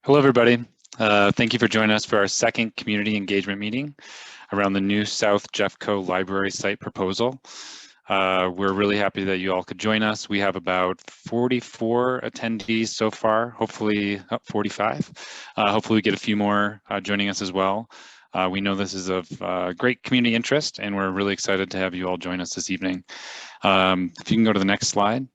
Hello, everybody. Thank you for joining us for our second community engagement meeting around the new South Jeffco Library site proposal. We're really happy that you all could join us. We have about 44 attendees so far, hopefully 45. Hopefully we get a few more joining us as well. We know this is of great community interest, and we're really excited to have you all join us this evening. If you can go to the next slide.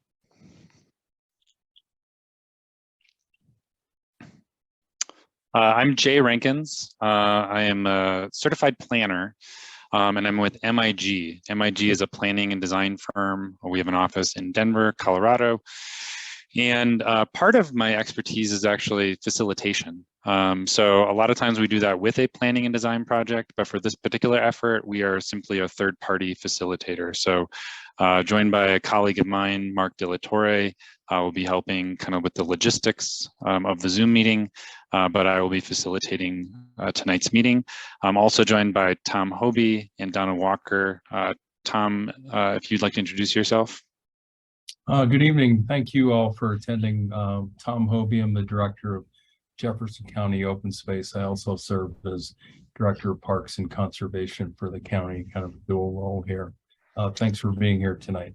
I'm Jay Rankins. I am a certified planner, and I'm with MIG. MIG is a planning and design firm. We have an office in Denver, Colorado. And part of my expertise is actually facilitation. So a lot of times we do that with a planning and design project, but for this particular effort, we are simply a third-party facilitator. So joined by a colleague of mine, Mark De La Torre, will be helping kind of with the logistics of the Zoom meeting, but I will be facilitating tonight's meeting. I'm also joined by Tom Hobie and Donna Walker. Tom, if you'd like to introduce yourself. Good evening. Thank you all for attending. Tom Hobie, I'm the Director of Jefferson County Open Space. I also serve as Director of Parks and Conservation for the county, kind of a dual role here. Thanks for being here tonight.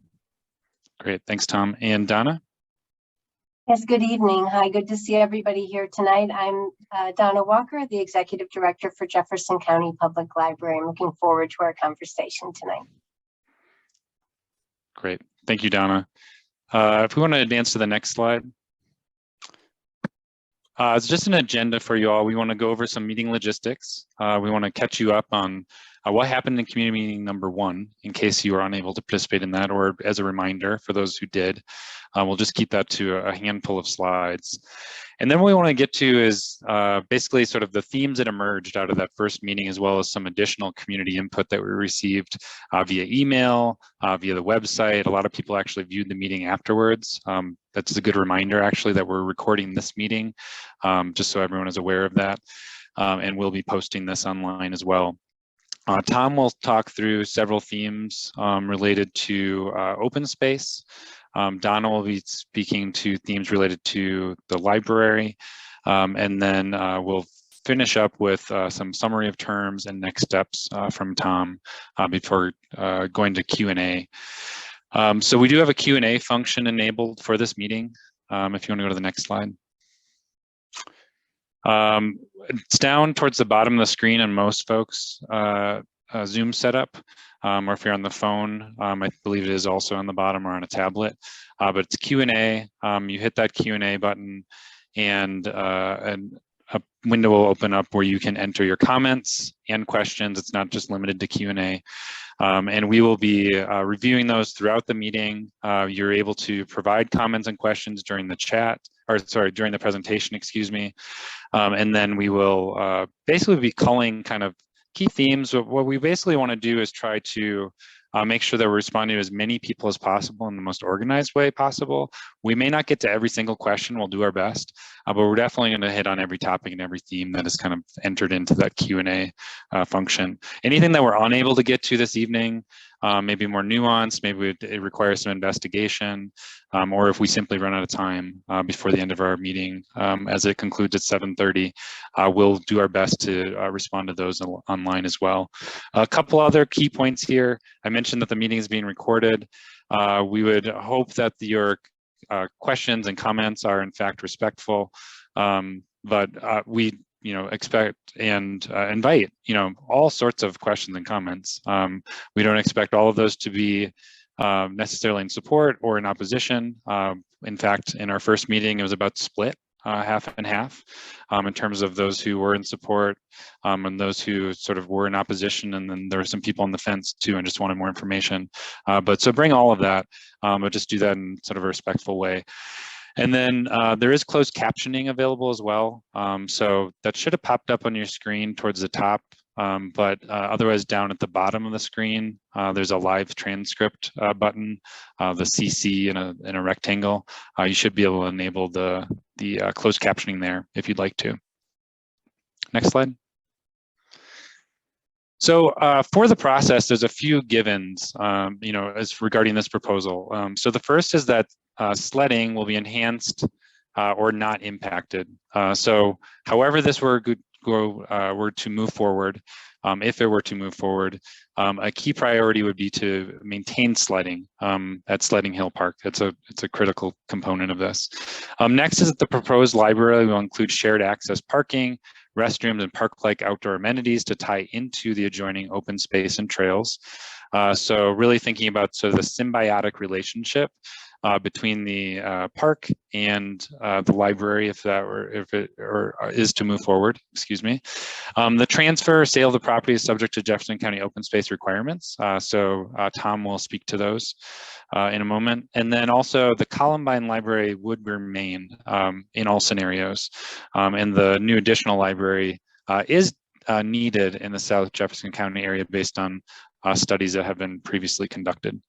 Great, thanks, Tom. And Donna? Yes, good evening. Hi, good to see everybody here tonight. I'm Donna Walker, the Executive Director for Jefferson County Public Library. I'm looking forward to our conversation tonight. Great, thank you, Donna. If we want to advance to the next slide. It's just an agenda for you all. We want to go over some meeting logistics. We want to catch you up on what happened in community meeting number 1, in case you were unable to participate in that, or as a reminder for those who did. We'll just keep that to a handful of slides. And then what we want to get to is basically sort of the themes that emerged out of that first meeting, as well as some additional community input that we received via email, via the website. A lot of people actually viewed the meeting afterwards. That's a good reminder, actually, that we're recording this meeting, just so everyone is aware of that. And we'll be posting this online as well. Tom will talk through several themes related to open space. Donna will be speaking to themes related to the library, and then we'll finish up with some summary of terms and next steps from Tom before going to Q&A. So we do have a Q&A function enabled for this meeting. If you want to go to the next slide. It's down towards the bottom of the screen on most folks' Zoom setup, or if you're on the phone, I believe it is also on the bottom or on a tablet, but it's Q&A. You hit that Q&A button and a window will open up where you can enter your comments and questions. It's not just limited to Q&A. And we will be reviewing those throughout the meeting. You're able to provide comments and questions during the chat, or sorry, during the presentation, excuse me. And then we will basically be culling kind of key themes. What we basically want to do is try to make sure that we're responding to as many people as possible in the most organized way possible. We may not get to every single question, we'll do our best, but we're definitely going to hit on every topic and every theme that is kind of entered into that Q&A function. Anything that we're unable to get to this evening, maybe more nuanced, maybe it requires some investigation, or if we simply run out of time before the end of our meeting, as it concludes at 7:30, we'll do our best to respond to those online as well. A couple other key points here. I mentioned that the meeting is being recorded. We would hope that your questions and comments are in fact respectful, but we expect and invite, all sorts of questions and comments. We don't expect all of those to be necessarily in support or in opposition. In fact, in our first meeting, it was about split, half and half, in terms of those who were in support and those who sort of were in opposition. And then there were some people on the fence too and just wanted more information. But so bring all of that, but just do that in sort of a respectful way. And then there is closed captioning available as well. So that should have popped up on your screen towards the top, but otherwise down at the bottom of the screen, there's a live transcript button, the CC in a rectangle. You should be able to enable the closed captioning there if you'd like to. Next slide. So for the process, there's a few givens, as regarding this proposal. So the first is that sledding will be enhanced or not impacted. So however this were to move forward, if it were to move forward, a key priority would be to maintain sledding at Sledding Hill Park. It's a critical component of this. Next is that the proposed library will include shared access parking, restrooms, and park-like outdoor amenities to tie into the adjoining open space and trails. So really thinking about sort of the symbiotic relationship between the park and the library, if it is to move forward, excuse me. The transfer or sale of the property is subject to Jefferson County open space requirements. So Tom will speak to those in a moment. And then also the Columbine Library would remain in all scenarios. And the new additional library is needed in the South Jefferson County area based on studies that have been previously conducted.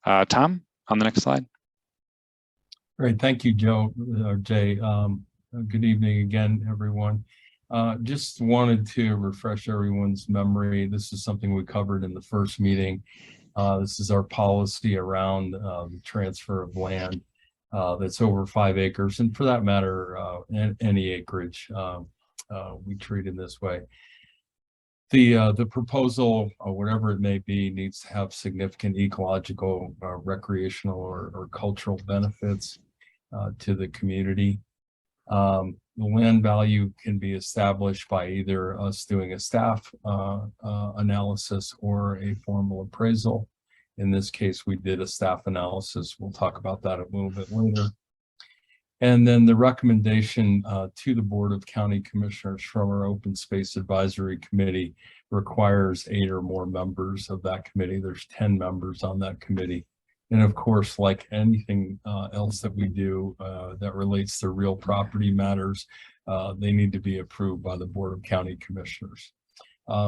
Tom, on the next slide. Great, thank you, Jay. Good evening again, everyone. Just wanted to refresh everyone's memory. This is something we covered in the first meeting. This is our policy around the transfer of land that's over 5 acres, and for that matter, any acreage we treat in this way. The proposal, or whatever it may be, needs to have significant ecological, recreational, or cultural benefits to the community. The land value can be established by either us doing a staff analysis or a formal appraisal. In this case, we did a staff analysis. We'll talk about that a little bit later. And then the recommendation to the Board of County Commissioners from our Open Space Advisory Committee requires 8 or more members of that committee. There's 10 members on that committee. And of course, like anything else that we do that relates to real property matters, they need to be approved by the Board of County Commissioners.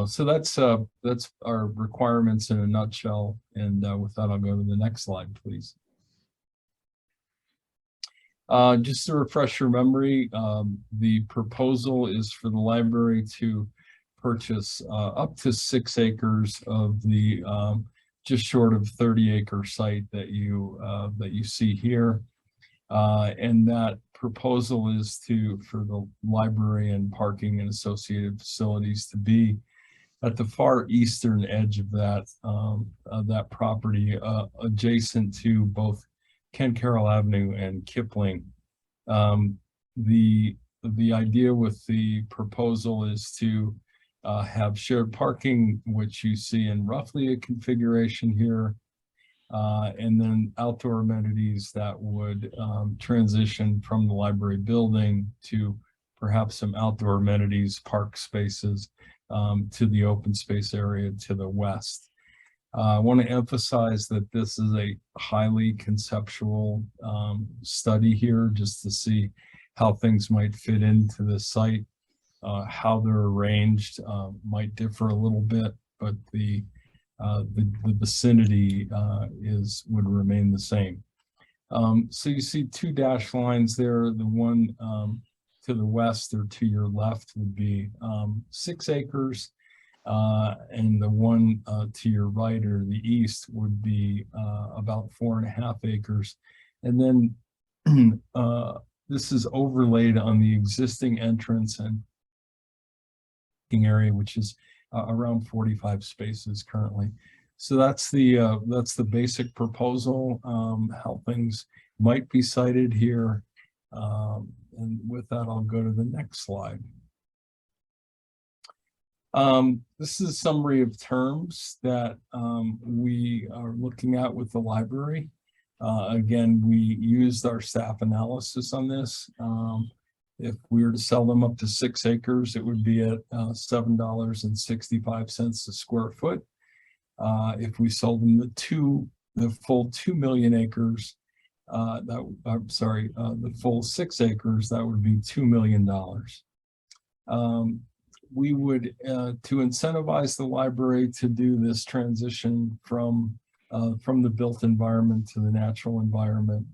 So that's our requirements in a nutshell. And with that, I'll go to the next slide, please. Just to refresh your memory, the proposal is for the library to purchase up to 6 acres of the just short of 30-acre site that you see here, and that proposal is for the library and parking and associated facilities to be at the far eastern edge of that property, adjacent to both Ken Carroll Avenue and Kipling. The idea with the proposal is to have shared parking, which you see in roughly a configuration here, and then outdoor amenities that would transition from the library building to perhaps some outdoor amenities, park spaces, to the open space area to the west. I want to emphasize that this is a highly conceptual study here, just to see how things might fit into the site. How they're arranged might differ a little bit, but the vicinity would remain the same. So you see 2 dashed lines there. The one to the west or to your left would be 6 acres. And the one to your right or the east would be about 4.5 acres. And then this is overlaid on the existing entrance and area, which is around 45 spaces currently. So that's the basic proposal, how things might be cited here. And with that, I'll go to the next slide. This is a summary of terms that we are looking at with the library. Again, we used our staff analysis on this. If we were to sell them up to 6 acres, it would be at $7.65 a square foot. If we sold them the full 2 million acres, the full 6 acres, that would be $2 million. We would, to incentivize the library to do this transition from the built environment to the natural environment,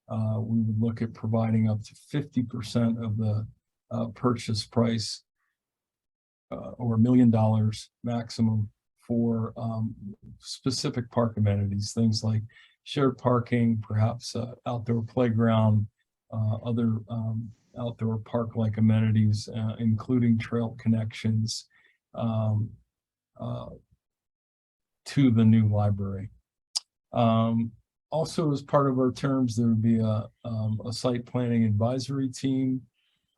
we would look at providing up to 50% of the purchase price, or $1 million maximum, for specific park amenities, things like shared parking, perhaps outdoor playground, other outdoor park-like amenities, including trail connections to the new library. Also, as part of our terms, there would be a site planning advisory team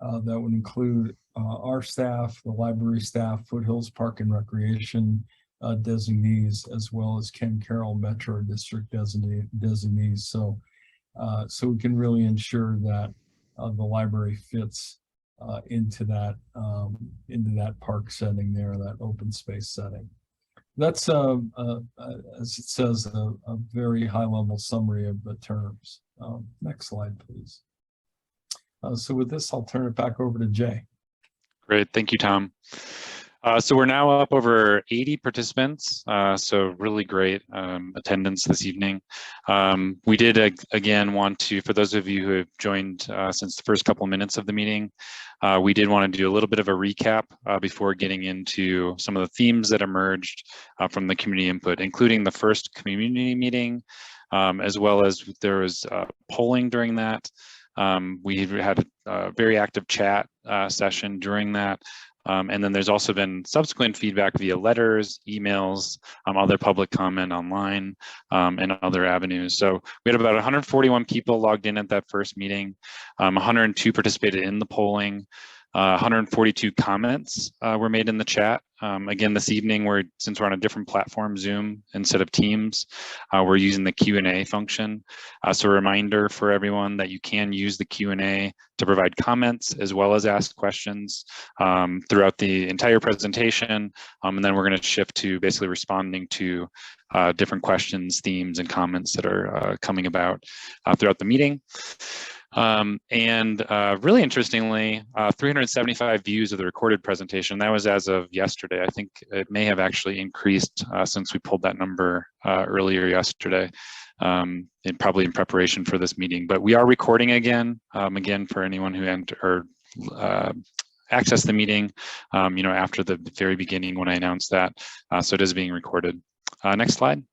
that would include our staff, the library staff, Foothills Park and Recreation designees, as well as Ken Carroll Metro District designees. So we can really ensure that the library fits into that park setting there, that open space setting. That's as it says, a very high-level summary of the terms. Next slide, please. So with this, I'll turn it back over to Jay. Great, thank you, Tom. So we're now up over 80 participants, so really great attendance this evening. We did again want to, for those of you who have joined since the first couple of minutes of the meeting, we did want to do a little bit of a recap before getting into some of the themes that emerged from the community input, including the first community meeting, as well as there was polling during that. We had a very active chat session during that. And then there's also been subsequent feedback via letters, emails, other public comment online, and other avenues. So we had about 141 people logged in at that first meeting. 102 participated in the polling. 142 comments were made in the chat. Again, this evening, since we're on a different platform, Zoom instead of Teams, we're using the Q&A function. So a reminder for everyone that you can use the Q&A to provide comments as well as ask questions throughout the entire presentation. And then we're going to shift to basically responding to different questions, themes, and comments that are coming about throughout the meeting. Really interestingly, 375 views of the recorded presentation. That was as of yesterday. I think it may have actually increased since we pulled that number earlier yesterday, and probably in preparation for this meeting. But we are recording again, for anyone who accessed the meeting, after the very beginning when I announced that. So it is being recorded. Next slide.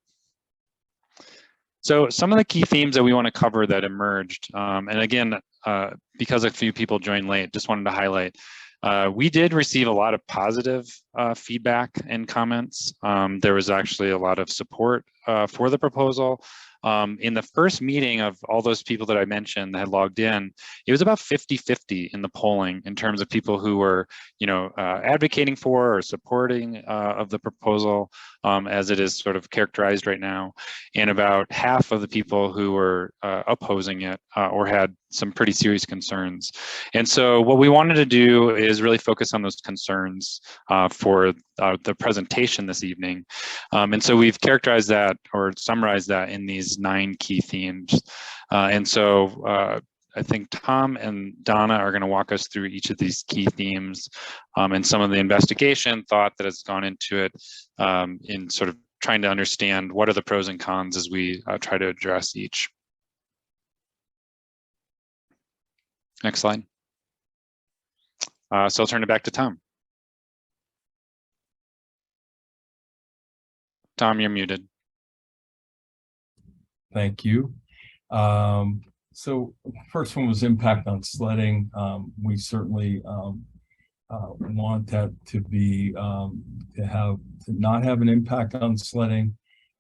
So some of the key themes that we want to cover that emerged, and again, because a few people joined late, just wanted to highlight, we did receive a lot of positive feedback and comments. There was actually a lot of support for the proposal. In the first meeting of all those people that I mentioned that had logged in, it was about 50-50 in the polling in terms of people who were, advocating for or supporting of the proposal as it is sort of characterized right now, and about half of the people who were opposing it or had some pretty serious concerns. And so what we wanted to do is really focus on those concerns for the presentation this evening. And so we've characterized that or summarized that in these 9 key themes. And so I think Tom and Donna are going to walk us through each of these key themes and some of the investigation thought that has gone into it in sort of trying to understand what are the pros and cons as we try to address each. Next slide. So I'll turn it back to Tom. Tom, you're muted. Thank you. So first one was impact on sledding. We certainly want that to be to not have an impact on sledding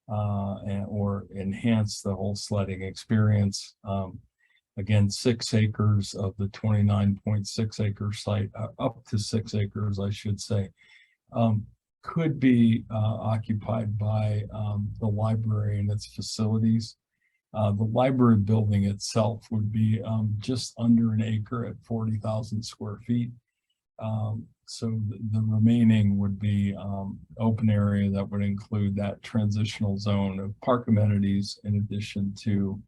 or enhance the whole sledding experience. Again, 6 acres of the 29.6 acre site, up to 6 acres, I should say, could be occupied by the library and its facilities. The library building itself would be just under an acre at 40,000 square feet. So the remaining would be open area that would include that transitional zone of park amenities in addition to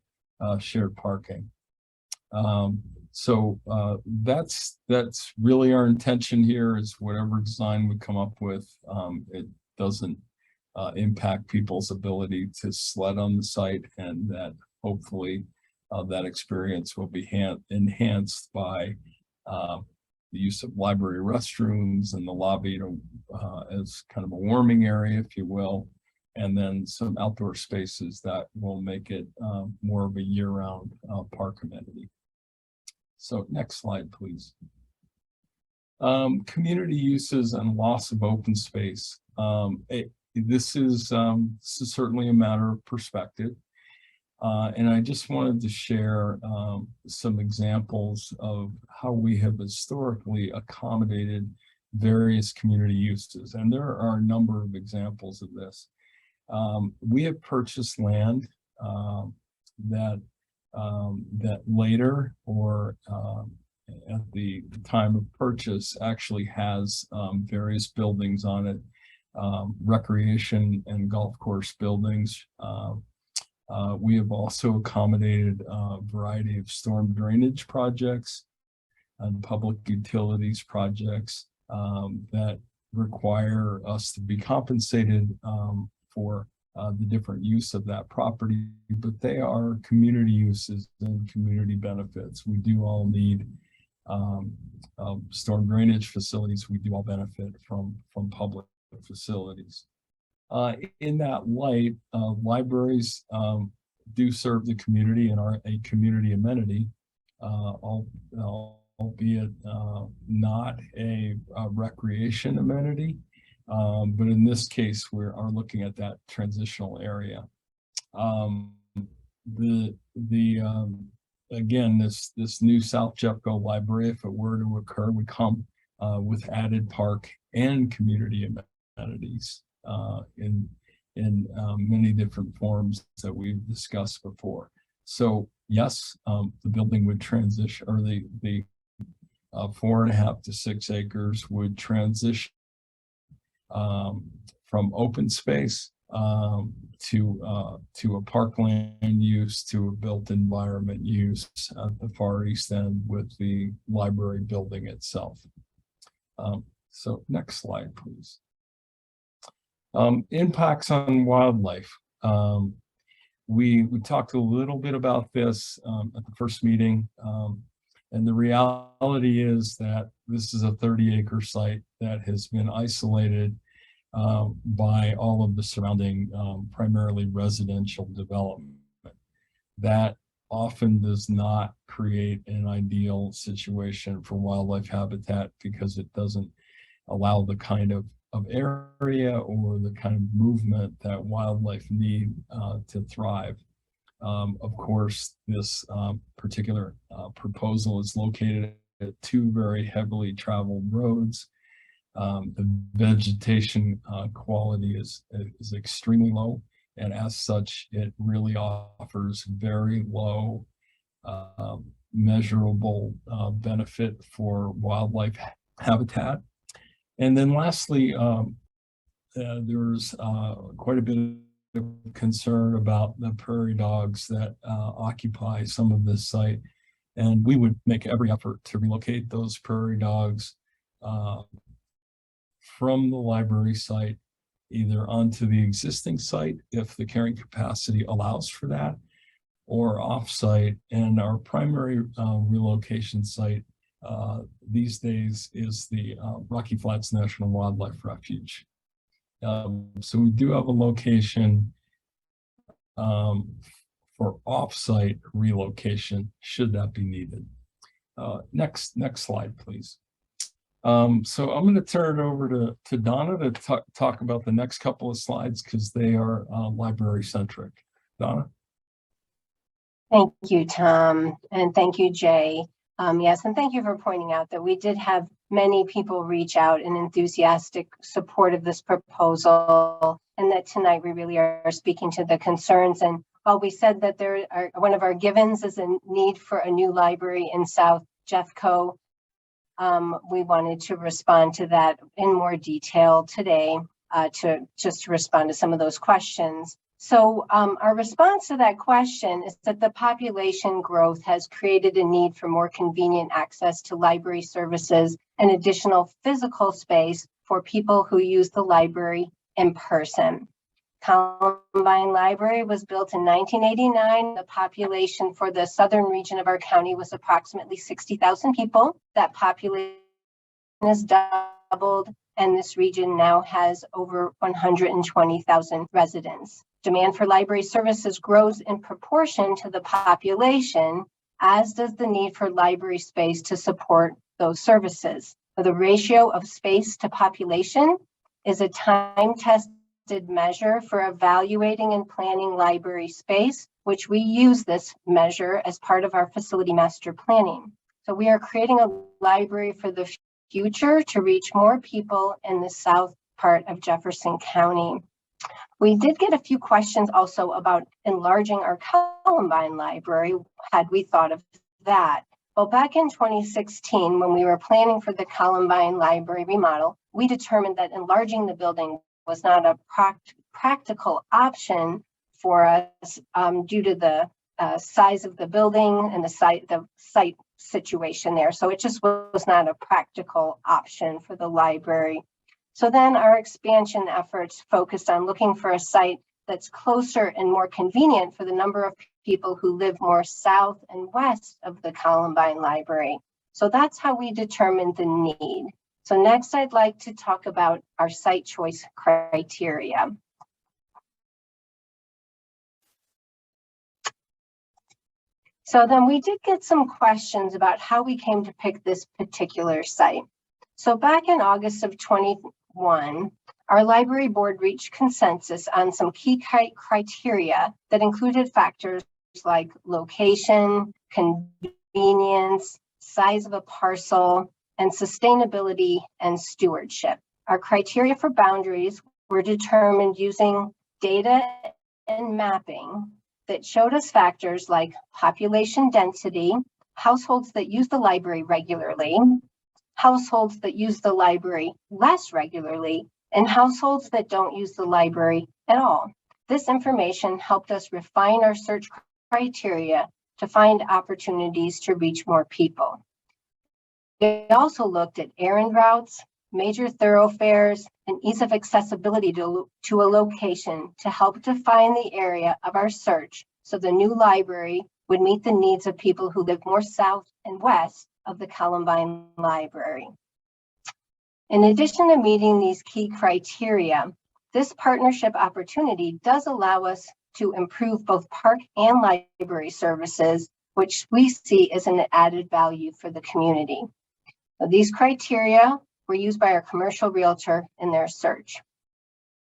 shared parking. So that's really our intention here, is whatever design we come up with, it doesn't impact people's ability to sled on the site, and that hopefully that experience will be enhanced by the use of library restrooms and the lobby as kind of a warming area, if you will, and then some outdoor spaces that will make it more of a year-round park amenity. So next slide, please. Community uses and loss of open space. This is certainly a matter of perspective. And I just wanted to share some examples of how we have historically accommodated various community uses. And there are a number of examples of this. We have purchased land that later or at the time of purchase actually has various buildings on it, recreation and golf course buildings. We have also accommodated a variety of storm drainage projects and public utilities projects that require us to be compensated for the different use of that property, but they are community uses and community benefits. We do all need storm drainage facilities. We do all benefit from public facilities. In that light, libraries do serve the community and are a community amenity, albeit not a recreation amenity. But in this case, we are looking at that transitional area. Again, this new South Jeffco library, if it were to occur, would come with added park and community amenities in many different forms that we've discussed before. So yes, the building would transition, or the 4.5 to 6 acres would transition from open space to a parkland use, to a built environment use at the far east end with the library building itself. So next slide, please. Impacts on wildlife. We talked a little bit about this at the first meeting, and the reality is that this is a 30-acre site that has been isolated by all of the surrounding primarily residential development. That often does not create an ideal situation for wildlife habitat because it doesn't allow the kind of area or the kind of movement that wildlife need to thrive. Of course, this particular proposal is located at 2 very heavily traveled roads. The vegetation quality is extremely low, and as such, it really offers very low measurable benefit for wildlife habitat. And then lastly, there's quite a bit of concern about the prairie dogs that occupy some of this site. And we would make every effort to relocate those prairie dogs from the library site, either onto the existing site if the carrying capacity allows for that, or off-site. And our primary relocation site these days is the Rocky Flats National Wildlife Refuge. So we do have a location for off-site relocation should that be needed. Next slide, please. So I'm going to turn it over to Donna to talk about the next couple of slides because they are library centric. Donna. Thank you, Tom, and thank you, Jay. Yes, and thank you for pointing out that we did have many people reach out in enthusiastic support of this proposal, and that tonight we really are speaking to the concerns. And while we said that one of our givens is a need for a new library in South Jeffco, we wanted to respond to that in more detail today to respond to some of those questions. So our response to that question is that the population growth has created a need for more convenient access to library services and additional physical space for people who use the library in person. Columbine Library was built in 1989. The population for the southern region of our county was approximately 60,000 people. That population has doubled, and this region now has over 120,000 residents. Demand for library services grows in proportion to the population as does the need for library space to support those services. The ratio of space to population is a time-tested measure for evaluating and planning library space, which we use this measure as part of our facility master planning. So we are creating a library for the future to reach more people in the south part of Jefferson County. We did get a few questions also about enlarging our Columbine library. Had we thought of that? Well, back in 2016, when we were planning for the Columbine library remodel, we determined that enlarging the building was not a practical option for us due to the size of the building and the site situation there. So it just was not a practical option for the library. So then our expansion efforts focused on looking for a site that's closer and more convenient for the number of people who live more south and west of the Columbine Library. So that's how we determined the need. So next, I'd like to talk about our site choice criteria. So then we did get some questions about how we came to pick this particular site. So back in August of 21, our library board reached consensus on some key criteria that included factors like location, convenience, size of a parcel, and sustainability and stewardship. Our criteria for boundaries were determined using data and mapping that showed us factors like population density, households that use the library regularly, households that use the library less regularly, and households that don't use the library at all. This information helped us refine our search criteria to find opportunities to reach more people. We also looked at errand routes, major thoroughfares, and ease of accessibility to a location to help define the area of our search so the new library would meet the needs of people who live more south and west of the Columbine Library. In addition to meeting these key criteria, this partnership opportunity does allow us to improve both park and library services, which we see as an added value for the community. So these criteria were used by our commercial realtor in their search.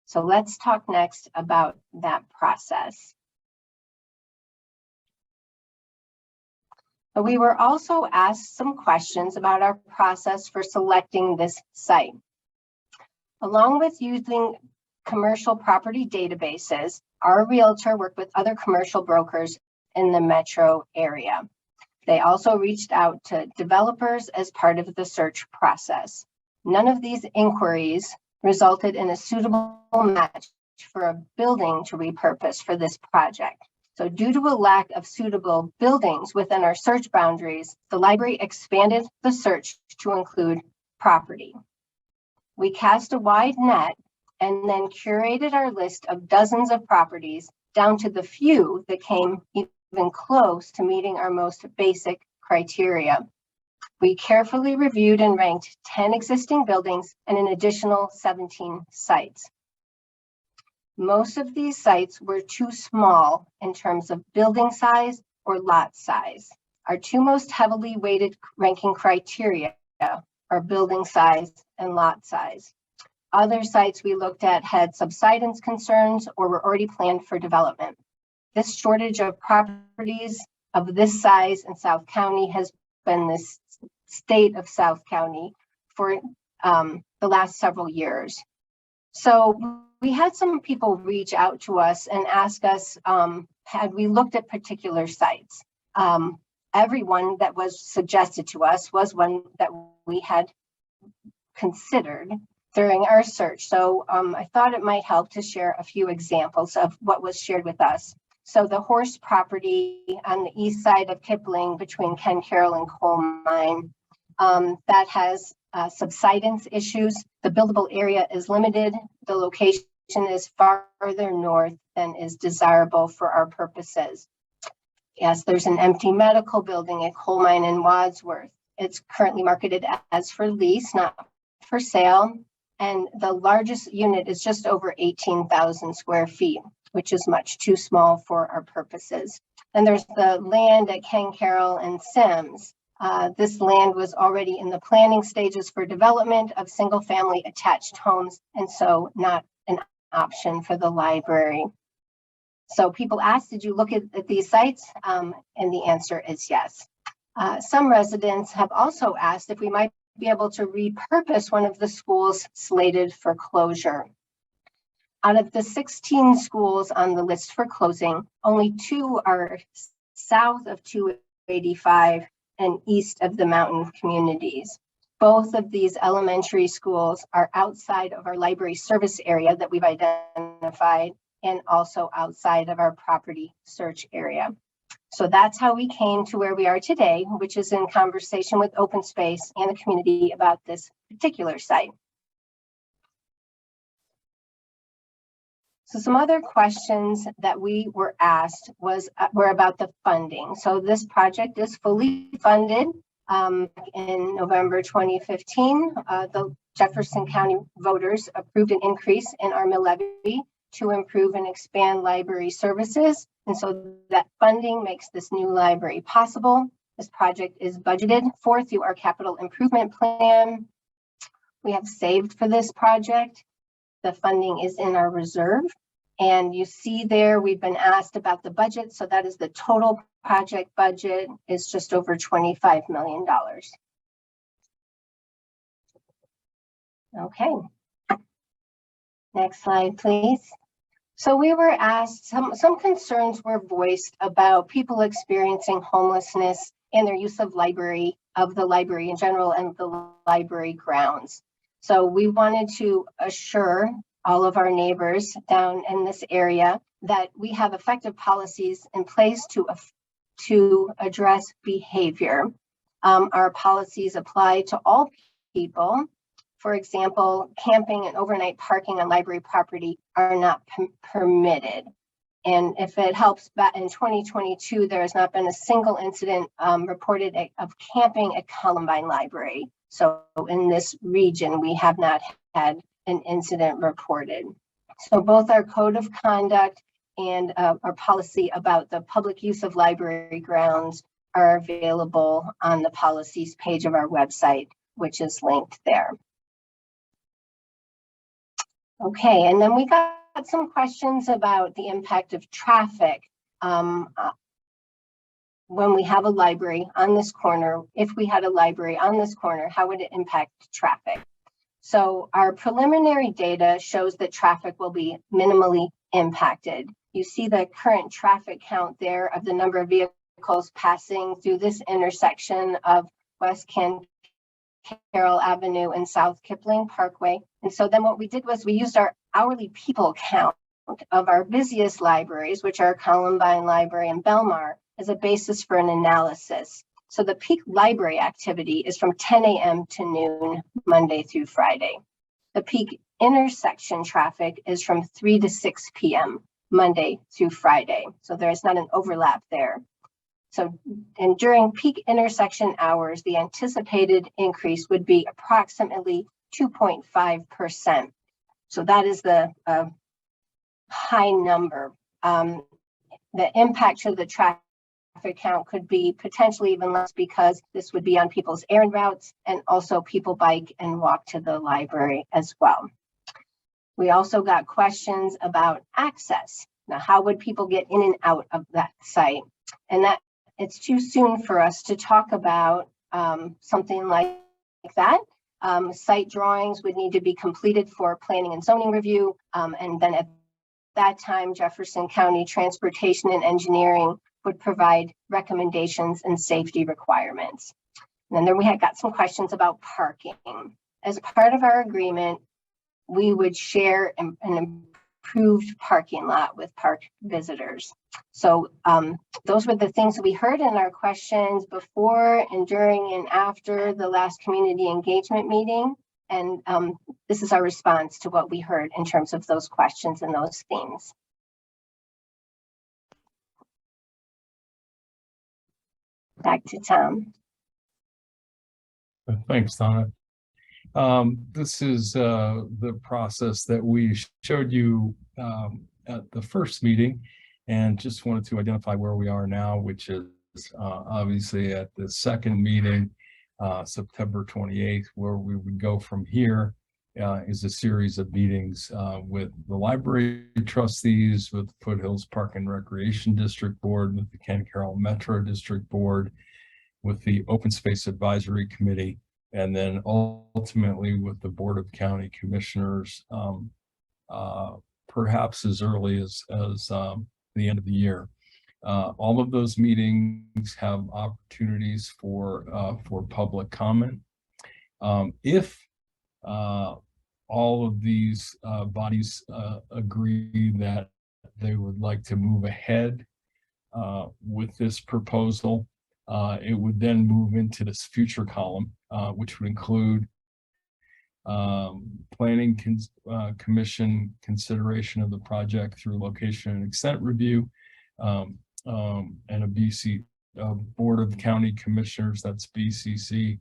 So let's talk next about that process. We were also asked some questions about our process for selecting this site. Along with using commercial property databases, our realtor worked with other commercial brokers in the metro area. They also reached out to developers as part of the search process. None of these inquiries resulted in a suitable match for a building to repurpose for this project. So due to a lack of suitable buildings within our search boundaries, the library expanded the search to include property. We cast a wide net and then curated our list of dozens of properties down to the few that came even close to meeting our most basic criteria. We carefully reviewed and ranked 10 existing buildings and an additional 17 sites. Most of these sites were too small in terms of building size or lot size. Our two most heavily weighted ranking criteria are building size and lot size. Other sites we looked at had subsidence concerns or were already planned for development. This shortage of properties of this size in South County has been the state of South County for the last several years. So we had some people reach out to us and ask us, had we looked at particular sites? Everyone that was suggested to us was one that we had considered during our search. So I thought it might help to share a few examples of what was shared with us. So the horse property on the east side of Kipling between Ken Carroll and Coal Mine, that has subsidence issues. The buildable area is limited. The location is farther north than is desirable for our purposes. Yes, there's an empty medical building at Coal Mine in Wadsworth. It's currently marketed as for lease, not for sale. And the largest unit is just over 18,000 square feet. which is much too small for our purposes. And there's the land at Ken Carroll and Sims. This land was already in the planning stages for development of single-family attached homes, and so not an option for the library. So people asked, did you look at these sites? And the answer is yes. Some residents have also asked if we might be able to repurpose one of the schools slated for closure. Out of the 16 schools on the list for closing, only 2 are south of 285 and east of the mountain communities. Both of these elementary schools are outside of our library service area that we've identified and also outside of our property search area. So that's how we came to where we are today, which is in conversation with open space and the community about this particular site. So some other questions that we were asked were about the funding. So this project is fully funded. In November 2015, the Jefferson County voters approved an increase in our mill levy to improve and expand library services. And so that funding makes this new library possible. This project is budgeted for through our capital improvement plan. We have saved for this project. The funding is in our reserve. And you see there, we've been asked about the budget. So that is the total project budget is just over $25 million. Okay. Next slide, please. So we were asked, some concerns were voiced about people experiencing homelessness and their use of the library in general and the library grounds. So we wanted to assure all of our neighbors down in this area that we have effective policies in place to address behavior. Our policies apply to all people. For example, camping and overnight parking on library property are not permitted. And if it helps, back in 2022, there has not been a single incident reported of camping at Columbine Library. So in this region, we have not had an incident reported. So both our code of conduct and our policy about the public use of library grounds are available on the policies page of our website, which is linked there. Okay, and then we got some questions about the impact of traffic when we have a library on this corner. If we had a library on this corner, how would it impact traffic? So our preliminary data shows that traffic will be minimally impacted. You see the current traffic count there of the number of vehicles passing through this intersection of West Ken Carroll Avenue and South Kipling Parkway. And so then what we did was we used our hourly people count of our busiest libraries, which are Columbine Library and Belmar, as a basis for an analysis. So the peak library activity is from 10 a.m. to noon, Monday through Friday. The peak intersection traffic is from 3 to 6 p.m., Monday through Friday. So there's not an overlap there. So, and during peak intersection hours, the anticipated increase would be approximately 2.5%. So that is the high number. The impact to the traffic count could be potentially even less because this would be on people's errand routes and also people bike and walk to the library as well. We also got questions about access. Now, how would people get in and out of that site? And that it's too soon for us to talk about something like that. Site drawings would need to be completed for planning and zoning review. And then at that time, Jefferson County Transportation and Engineering would provide recommendations and safety requirements. And then we had got some questions about parking. As part of our agreement, we would share an improved parking lot with park visitors. So those were the things we heard in our questions before and during and after the last community engagement meeting. And this is our response to what we heard in terms of those questions and those themes. Back to Tom. Thanks, Donna. This is the process that we showed you at the first meeting, and just wanted to identify where we are now, which is obviously at the second meeting, September 28th, where we would go from here. Is a series of meetings with the library trustees, with the Foothills Park and Recreation District Board, with the Ken Carroll Metro District Board, with the Open Space Advisory Committee, and then ultimately with the Board of County Commissioners, perhaps as early as the end of the year. All of those meetings have opportunities for public comment. If all of these bodies agree that they would like to move ahead with this proposal, it would then move into this future column, which would include planning commission consideration of the project through location and extent review, and a BC Board of County Commissioners, that's BCC,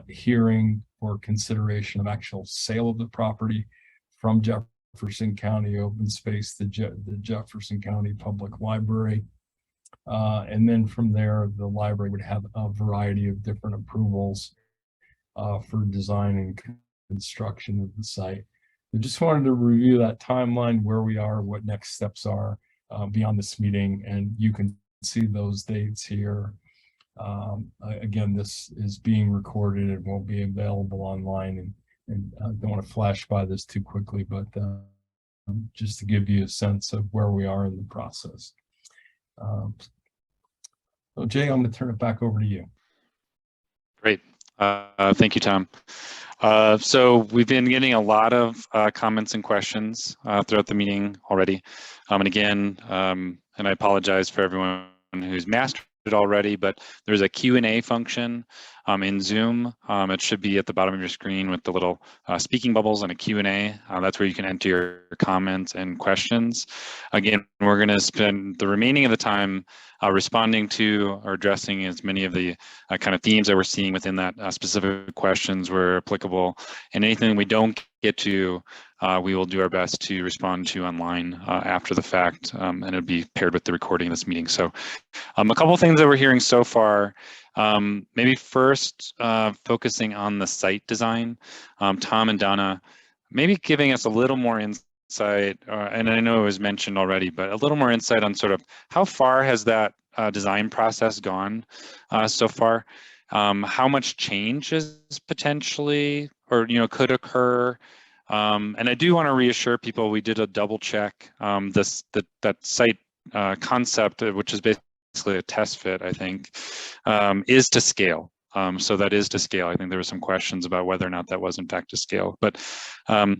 hearing or consideration of actual sale of the property from Jefferson County Open Space to the Jefferson County Public Library. And then from there, the library would have a variety of different approvals for design and construction of the site. I just wanted to review that timeline, where we are, what next steps are beyond this meeting, and you can see those dates here. Again, this is being recorded and will be available online, and I don't want to flash by this too quickly, but just to give you a sense of where we are in the process. So Jay, I'm going to turn it back over to you. Great. Thank you, Tom. So we've been getting a lot of comments and questions throughout the meeting already. And again, and I apologize for everyone who's mastered it already, but there's a Q&A function in Zoom. It should be at the bottom of your screen with the little speaking bubbles and a Q&A. That's where you can enter your comments and questions. Again, we're going to spend the remaining of the time responding to or addressing as many of the kind of themes that we're seeing within that specific questions where applicable. And anything we don't get to, we will do our best to respond to online after the fact, and it'll be paired with the recording of this meeting. So a couple of things that we're hearing so far, maybe first focusing on the site design. Tom and Donna, maybe giving us a little more insight, and I know it was mentioned already, but a little more insight on sort of how far has that design process gone so far? How much change is potentially, or could occur? And I do want to reassure people, we did a double check that site concept, which is basically a test fit, I think, is to scale. So that is to scale. I think there were some questions about whether or not that was in fact to scale. But so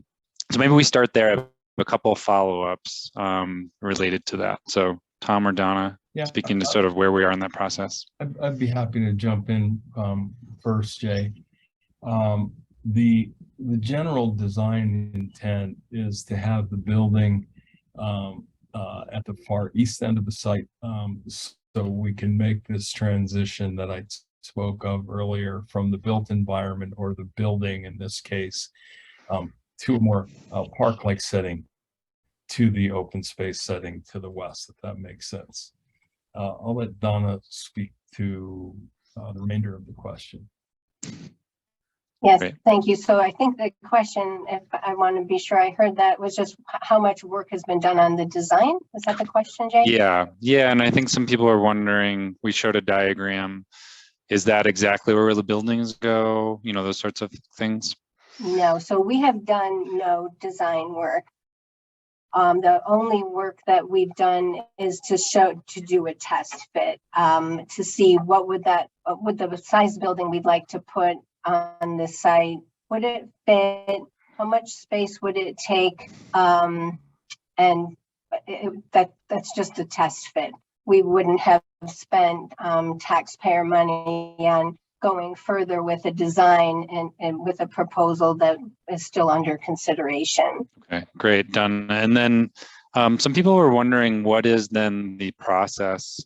maybe we start there. I have a couple of follow-ups related to that. So Tom or Donna, speaking to sort of where we are in that process. I'd be happy to jump in first, Jay. The general design intent is to have the building at the far east end of the site, so we can make this transition that I spoke of earlier from the built environment, or the building in this case, to a more park-like setting, to the open space setting to the west, if that makes sense. I'll let Donna speak to the remainder of the question. Yes, Great. Thank you. So I think the question, if I want to be sure I heard that, was just how much work has been done on the design? Is that the question, Jay? Yeah, and I think some people are wondering, we showed a diagram, is that exactly where the buildings go? Those sorts of things? No, so we have done no design work. The only work that we've done is to do a test fit, to see what would the size building we'd like to put on the site, would it fit, how much space would it take, and that's just a test fit. We wouldn't have spent taxpayer money on going further with a design and with a proposal that is still under consideration. Okay, great, done. And then some people were wondering, what is then the process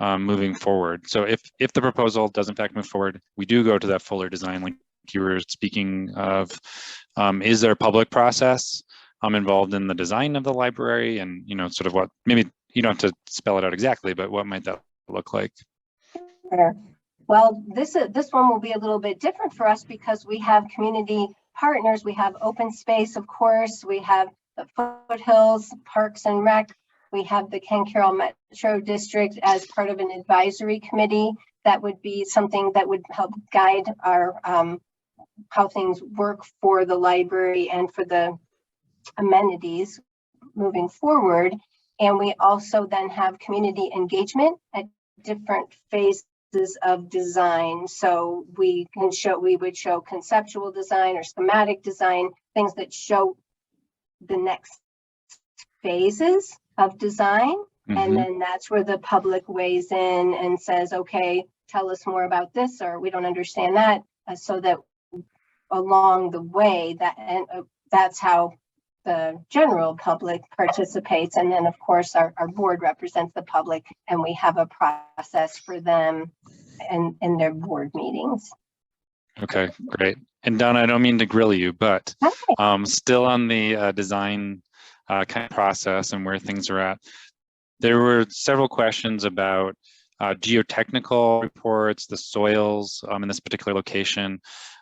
moving forward? So if the proposal does in fact move forward, we do go to that fuller design like you were speaking of. Is there a public process involved in the design of the library, and sort of what, maybe you don't have to spell it out exactly, but what might that look like? Sure. Well, this one will be a little bit different for us because we have community partners. We have open space, of course. We have the Foothills, Parks and Rec. We have the Ken Carroll Metro District as part of an advisory committee. That would be something that would help guide our how things work for the library and for the amenities moving forward. And we also then have community engagement at different phases of design. So we would show conceptual design or schematic design, things that show the next phases of design. And then that's where the public weighs in and says, okay, tell us more about this, or we don't understand that. So that along the way, that's how the general public participates. And then of course our board represents the public, and we have a process for them and in their board meetings. Okay, great. And Donna, I don't mean to grill you, but still on the design kind of process and where things are at. There were several questions about geotechnical reports, the soils in this particular location,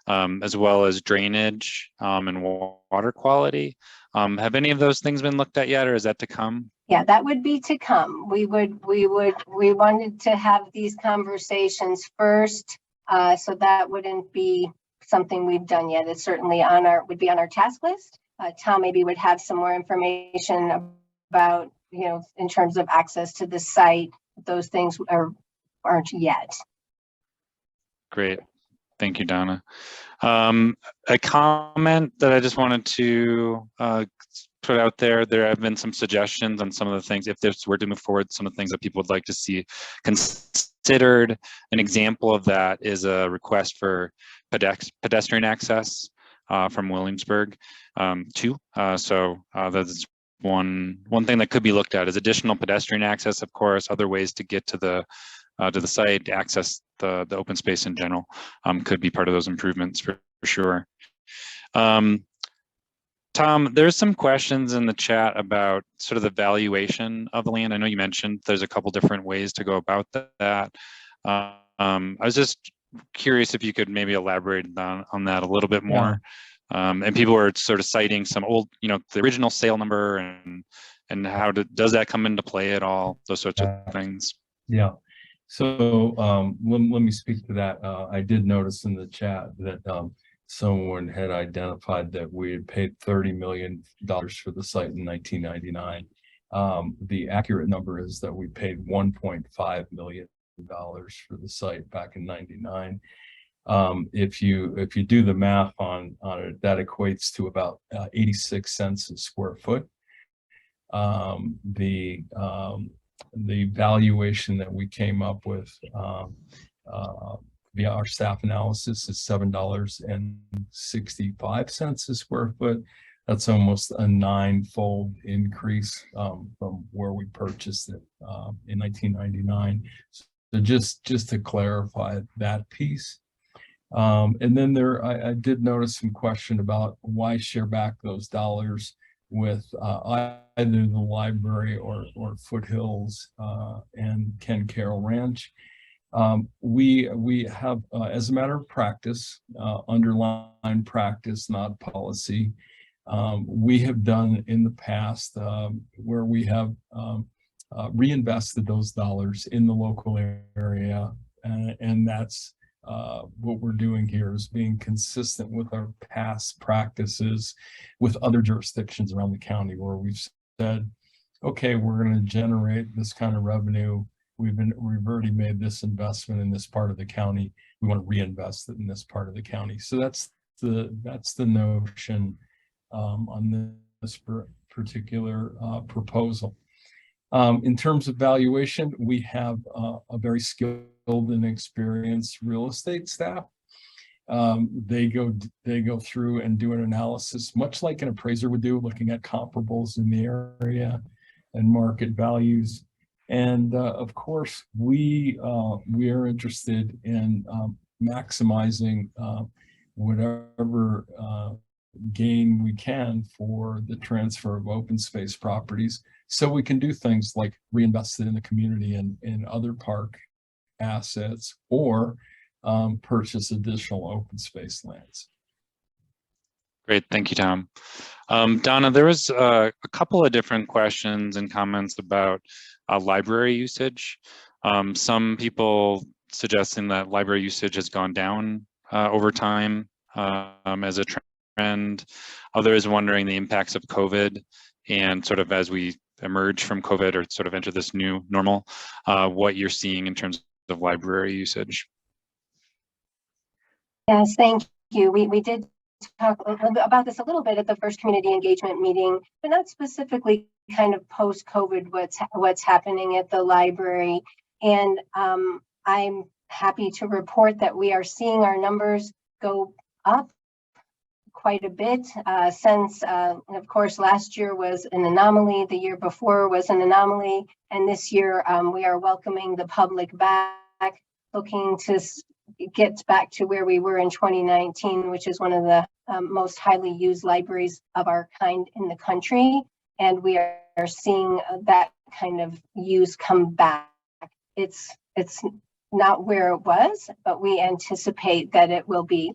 as well as drainage and water quality. Have any of those things been looked at yet, or is that to come? Yeah, that would be to come. We wanted to have these conversations first, so that wouldn't be something we've done yet. It's certainly would be on our task list. Tom maybe would have some more information about, in terms of access to the site. Those things aren't yet. Great. Thank you, Donna. A comment that I just wanted to put out there. There have been some suggestions on some of the things, if this were to move forward, some of the things that people would like to see considered. An example of that is a request for pedestrian access from Williamsburg too. So that's one thing that could be looked at is additional pedestrian access, of course. Other ways to get to the site, to access the open space in general, could be part of those improvements for sure. Tom, there's some questions in the chat about sort of the valuation of the land. I know you mentioned there's a couple different ways to go about that. I was just curious if you could maybe elaborate on that a little bit more. And people were sort of citing some old, the original sale number and how does that come into play at all? Those sorts of things. Yeah. So let me speak to that. I did notice in the chat that someone had identified that we had paid $30 million for the site in 1999. The accurate number is that we paid $1.5 million for the site back in 99. If you do the math on it, that equates to about 86 cents a square foot. The valuation that we came up with via our staff analysis is $7.65 a square foot. That's almost a 9-fold increase from where we purchased it in 1999. So just to clarify that piece. And then I did notice some question about why share back those dollars with either the library or Foothills and Ken Carroll Ranch. We have, as a matter of practice, underlying practice, not policy, we have done in the past where we have reinvested those dollars in the local area, and that's what we're doing here is being consistent with our past practices with other jurisdictions around the county where we've said, okay, we're going to generate this kind of revenue. We've already made this investment in this part of the county. We want to reinvest it in this part of the county. So that's the notion on this particular proposal. In terms of valuation, we have a very skilled and experienced real estate staff. They go through and do an analysis, much like an appraiser would do, looking at comparables in the area and market values. And of course, we are interested in maximizing whatever gain we can for the transfer of open space properties, so we can do things like reinvest it in the community and in other park assets, or purchase additional open space lands. Great, thank you, Tom. Donna, there was a couple of different questions and comments about library usage. Some people suggesting that library usage has gone down over time as a trend. Others wondering the impacts of COVID, and sort of as we emerge from COVID or sort of enter this new normal, what you're seeing in terms of library usage. Yes, thank you. We did talk about this a little bit at the first community engagement meeting, but not specifically kind of post-COVID what's happening at the library. And I'm happy to report that we are seeing our numbers go up quite a bit since, of course, last year was an anomaly, the year before was an anomaly, and this year we are welcoming the public back, looking to get back to where we were in 2019, which is one of the most highly used libraries of our kind in the country. And we are seeing that kind of use come back. It's not where it was, but we anticipate that it will be.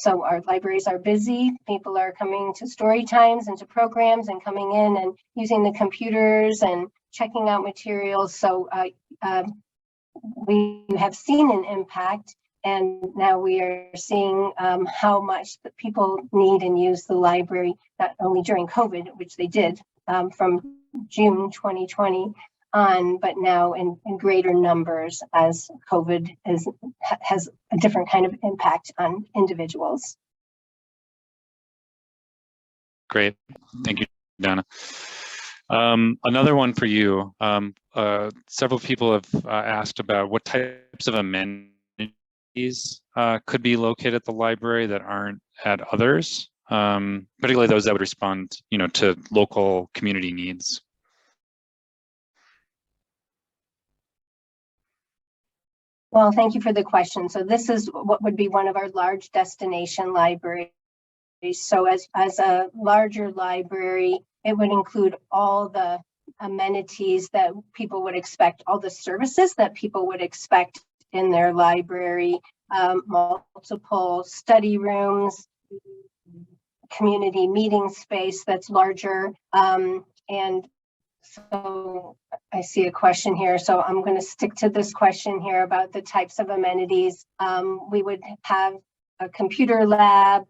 So our libraries are busy. People are coming to story times and to programs and coming in and using the computers and checking out materials. So we have seen an impact, and now we are seeing how much the people need and use the library, not only during COVID, which they did from June 2020 on, but now in greater numbers as COVID has a different kind of impact on individuals. Great, thank you, Donna. Another one for you. Several people have asked about what types of amenities could be located at the library that aren't at others, particularly those that would respond, to local community needs. Well, thank you for the question. So this is what would be one of our large destination libraries. So as a larger library, it would include all the amenities that people would expect, all the services that people would expect in their library, multiple study rooms, community meeting space that's larger. And so I see a question here. So I'm going to stick to this question here about the types of amenities. We would have a computer lab,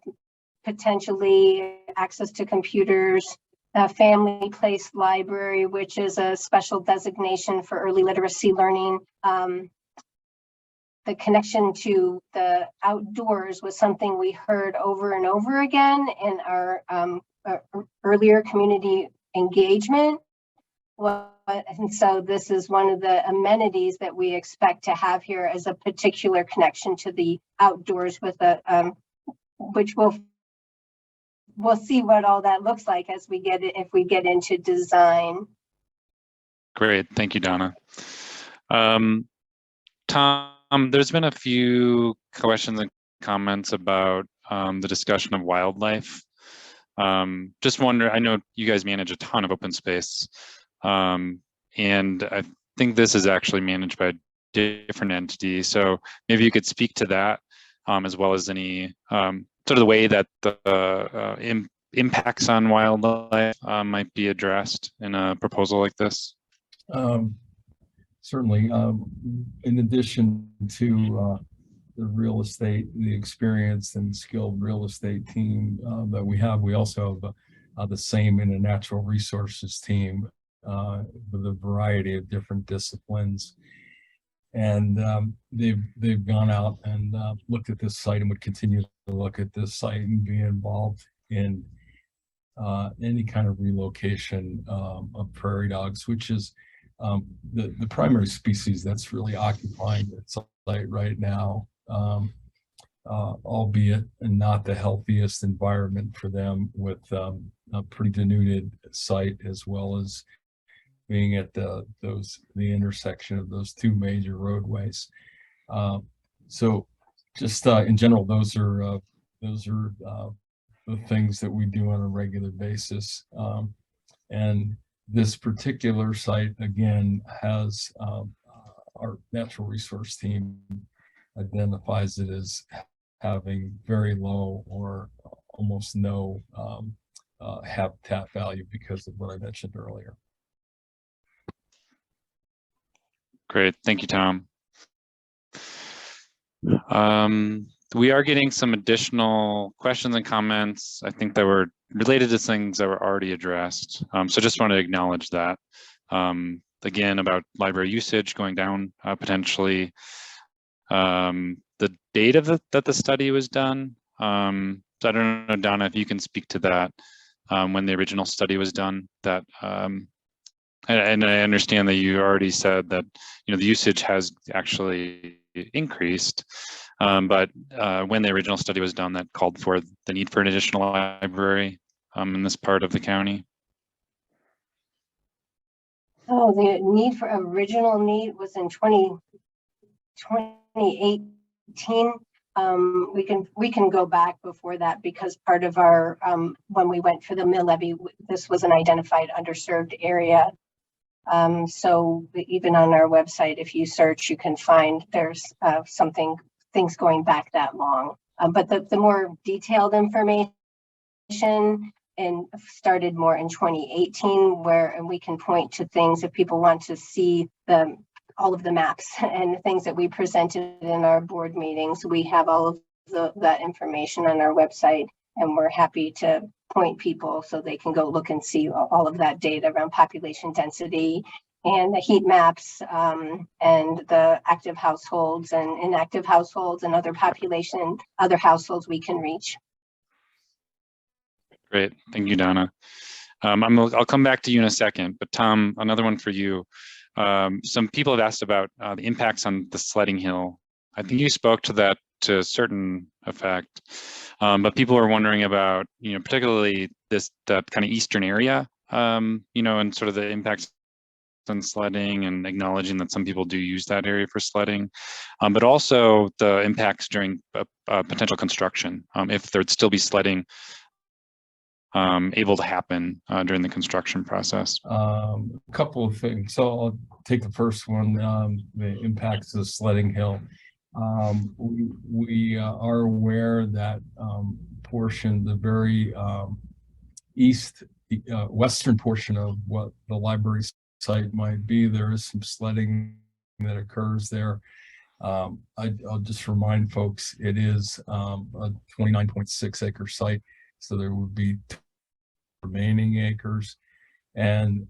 potentially access to computers, a family place library, which is a special designation for early literacy learning. The connection to the outdoors was something we heard over and over again in our earlier community engagement. And so this is one of the amenities that we expect to have here as a particular connection to the outdoors with a, which we'll see what all that looks like as we get it, if we get into design. Great, thank you, Donna. Tom, there's been a few questions and comments about the discussion of wildlife. Just wonder, I know you guys manage a ton of open space, and I think this is actually managed by a different entity. So maybe you could speak to that, as well as any sort of the way that the impacts on wildlife might be addressed in a proposal like this. Certainly. In addition to the real estate, the experienced and skilled real estate team that we have, we also have the same in a natural resources team with a variety of different disciplines. And they've gone out and looked at this site and would continue to look at this site and be involved in any kind of relocation of prairie dogs, which is the primary species that's really occupying the site right now, albeit not the healthiest environment for them, with a pretty denuded site, as well as being at the intersection of those two major roadways. So just in general, those are the things that we do on a regular basis. And this particular site, again, has our natural resource team identifies it as having very low or almost no habitat value because of what I mentioned earlier. Great, thank you, Tom. We are getting some additional questions and comments, I think, that were related to things that were already addressed. So just want to acknowledge that. Again, about library usage going down potentially. The date of that the study was done. So I don't know, Donna, if you can speak to that, when the original study was done. That and I understand that you already said that, you know, the usage has actually increased, but when the original study was done, that called for the need for an additional library in this part of the county. Oh, the need for original need was in 2018. We can go back before that, because part of our when we went for the mill levy, this was an identified underserved area. So even on our website, if you search, you can find there's things going back that long. But the more detailed information and started more in 2018, where we can point to things if people want to see all of the maps and things that we presented in our board meetings. We have all of that information on our website, and we're happy to point people so they can go look and see all of that data around population density and the heat maps, and the active households and inactive households and other households we can reach. Great, thank you, Donna. I'll come back to you in a second, but Tom, another one for you. Some people have asked about the impacts on the sledding hill. I think you spoke to that to a certain effect, but people are wondering about, you know, particularly that kind of eastern area, you know, and sort of the impacts on sledding, and acknowledging that some people do use that area for sledding, but also the impacts during potential construction, if there'd still be sledding able to happen during the construction process. A couple of things. So I'll take the first one, the impacts of the sledding hill. We are aware that portion, the very western portion of what the library site might be, there is some sledding that occurs there. I'll just remind folks, it is a 29.6 acre site, so there would be remaining acres, and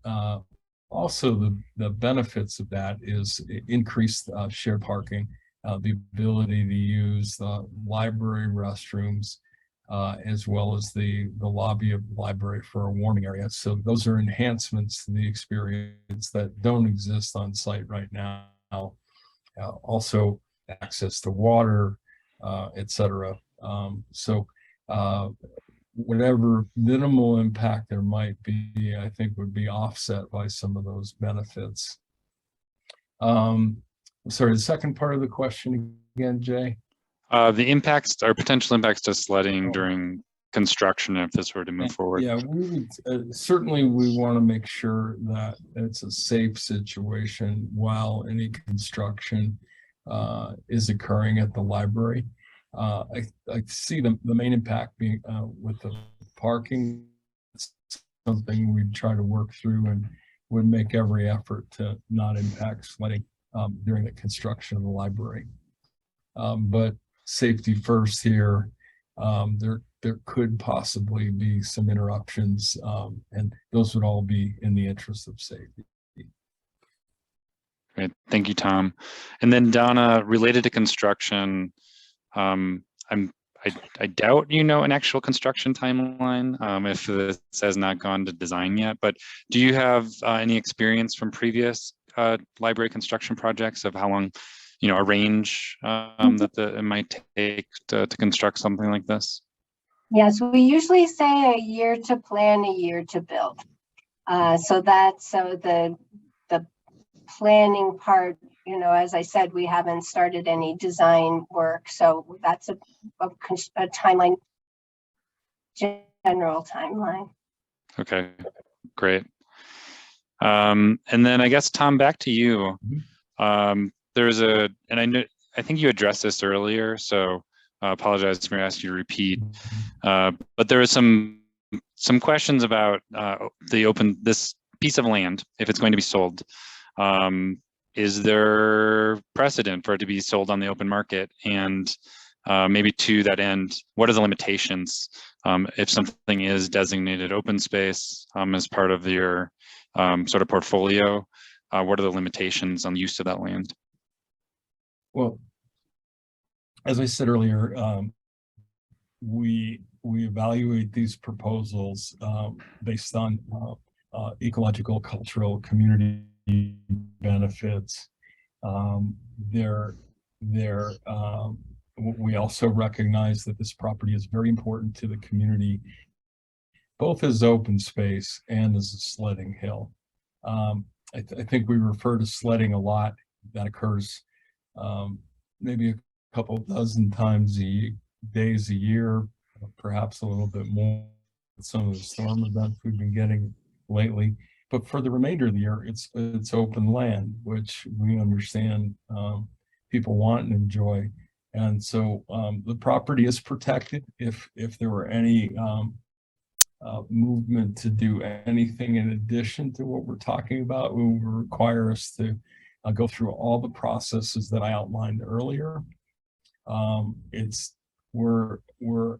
also the benefits of that is increased shared parking, the ability to use the library restrooms, as well as the lobby of the library for a warming area. So those are enhancements to the experience that don't exist on site right now. Also access to water, etc. So whatever minimal impact there might be, I think would be offset by some of those benefits. Sorry, the second part of the question again, Jay? The impacts or potential impacts to sledding during construction, if this were to move forward. Yeah, we would certainly, we want to make sure that it's a safe situation while any construction is occurring at the library. I see the main impact being with the parking. It's something we'd try to work through and would make every effort to not impact sledding during the construction of the library. But safety first here. There could possibly be some interruptions, and those would all be in the interest of safety. Great, thank you, Tom. And then Donna, related to construction, I doubt you know an actual construction timeline if this has not gone to design yet, but do you have any experience from previous library construction projects of how long, you know, a range that it might take to construct something like this? Yes, we usually say a year to plan, a year to build. So that's the planning part. You know, as I said, we haven't started any design work, so that's a timeline general timeline. Okay, great. And then I guess, Tom, back to you. There's I think you addressed this earlier, so I apologize for asking you to repeat. But there was some questions about this piece of land, if it's going to be sold. Is there precedent for it to be sold on the open market? And maybe to that end, what are the limitations if something is designated open space as part of your sort of portfolio? What are the limitations on the use of that land? Well, as I said earlier, we evaluate these proposals based on ecological, cultural, community benefits. We also recognize that this property is very important to the community, both as open space and as a sledding hill. I think we refer to sledding a lot. That occurs maybe a couple dozen times days a year, perhaps a little bit more with some of the storm events we've been getting lately. But for the remainder of the year, it's open land, which we understand people want and enjoy. And so the property is protected. If there were any movement to do anything in addition to what we're talking about, it would require us to go through all the processes that I outlined earlier. We're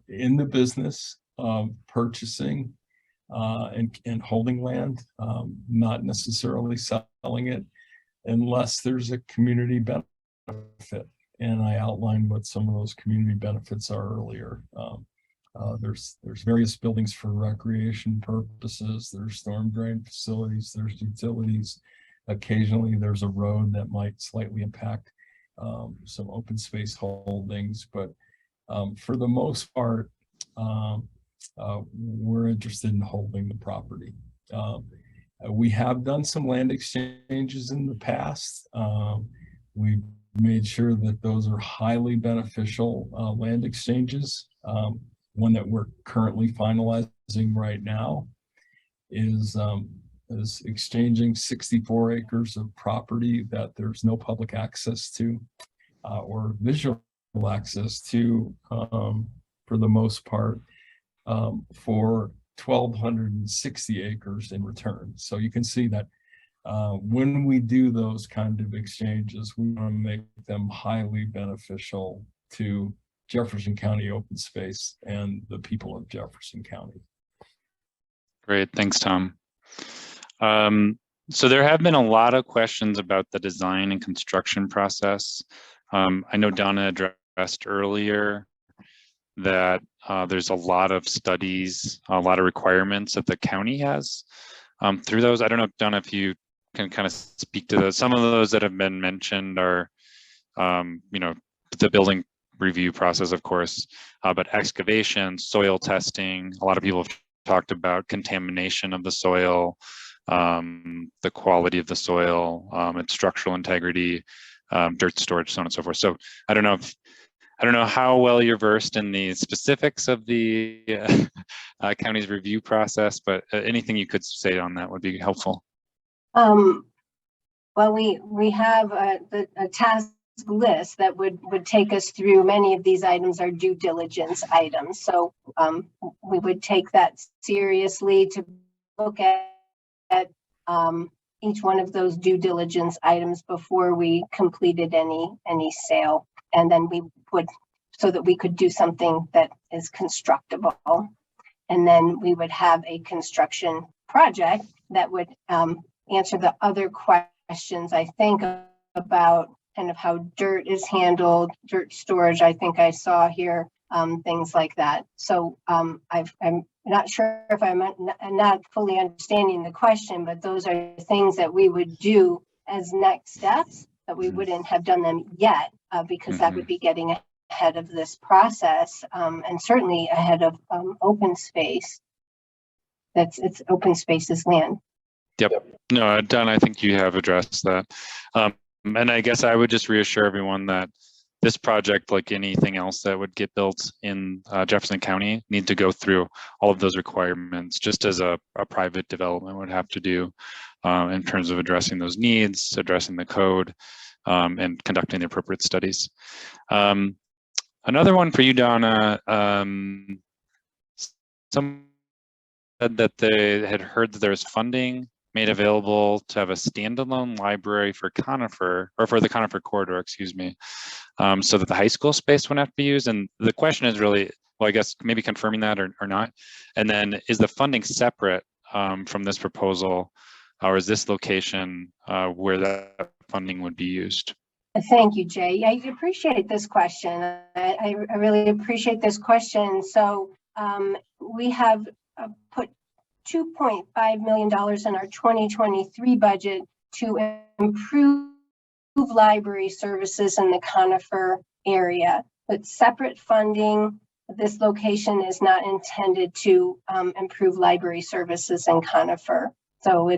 in the business of purchasing and holding land, not necessarily selling it unless there's a community benefit. And I outlined what some of those community benefits are earlier. There's various buildings for recreation purposes. There's storm drain facilities. There's utilities. Occasionally, there's a road that might slightly impact some open space holdings. But for the most part, we're interested in holding the property. We have done some land exchanges in the past. We made sure that those are highly beneficial land exchanges. One that we're currently finalizing right now is exchanging 64 acres of property that there's no public access to or visual access to for the most part for 1,260 acres in return. So you can see that when we do those kind of exchanges, we want to make them highly beneficial to Jefferson County open space and the people of Jefferson County. Great, thanks, Tom. So there have been a lot of questions about the design and construction process. I know Donna addressed earlier that there's a lot of studies, a lot of requirements that the county has through those. I don't know, Donna, if you can kind of speak to those. Some of those that have been mentioned are, the building review process, of course, but excavation, soil testing. A lot of people have talked about contamination of the soil, the quality of the soil, its structural integrity, dirt storage, so on and so forth. So I don't know how well you're versed in the specifics of the county's review process, but anything you could say on that would be helpful. Well, we have a task list that would take us through. Many of these items are due diligence items. So we would take that seriously to look at each one of those due diligence items before we completed any sale. And then we would, so that we could do something that is constructible. And then we would have a construction project that would answer the other questions, I think, about kind of how dirt is handled, dirt storage, I think I saw here, things like that. So I'm not sure if I'm not fully understanding the question, but those are things that we would do as next steps, but we wouldn't have done them yet because that would be getting ahead of this process and certainly ahead of open space. It's open spaces land. Yep. No, Don, I think you have addressed that. And I guess I would just reassure everyone that this project, like anything else that would get built in Jefferson County, need to go through all of those requirements, just as a private development would have to do in terms of addressing those needs, addressing the code, and conducting the appropriate studies. Another one for you, Donna. Some said that they had heard that there's funding made available to have a standalone library for Conifer, or for the Conifer corridor, excuse me, so that the high school space wouldn't have to be used. And the question is really, well, I guess maybe confirming that or not. And then is the funding separate from this proposal, or is this location where that funding would be used? Thank you, Jay. I appreciate this question. I really appreciate this question. So we have put $2.5 million in our 2023 budget to improve library services in the Conifer area. But separate funding, this location is not intended to improve library services in Conifer. So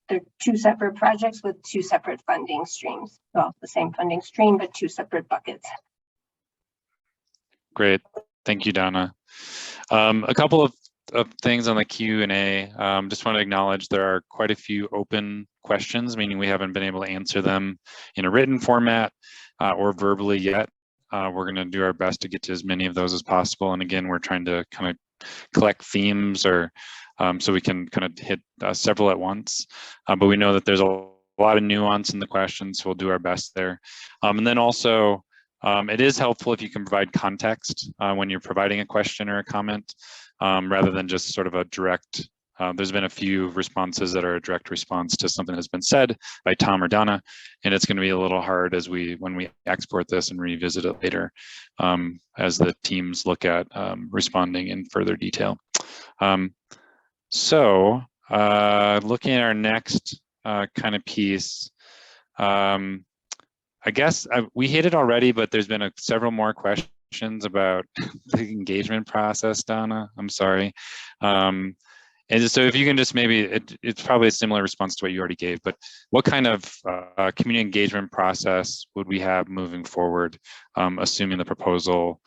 they're two separate projects with two separate funding streams. Well, the same funding stream, but two separate buckets. Great. Thank you, Donna. A couple of things on the Q&A. Just want to acknowledge there are quite a few open questions, meaning we haven't been able to answer them in a written format or verbally yet. We're going to do our best to get to as many of those as possible. And again, we're trying to kind of collect themes or so we can kind of hit several at once. But we know that there's a lot of nuance in the questions, so we'll do our best there. And then also, it is helpful if you can provide context when you're providing a question or a comment, rather than just sort of a direct, there's been a few responses that are a direct response to something that's been said by Tom or Donna, and it's going to be a little hard as when we export this and revisit it later, as the teams look at responding in further detail. So looking at our next kind of piece, I guess we hit it already, but there's been several more questions about the engagement process, Donna. I'm sorry. And so if you can just maybe, it's probably a similar response to what you already gave, but what kind of community engagement process would we have moving forward, assuming the proposal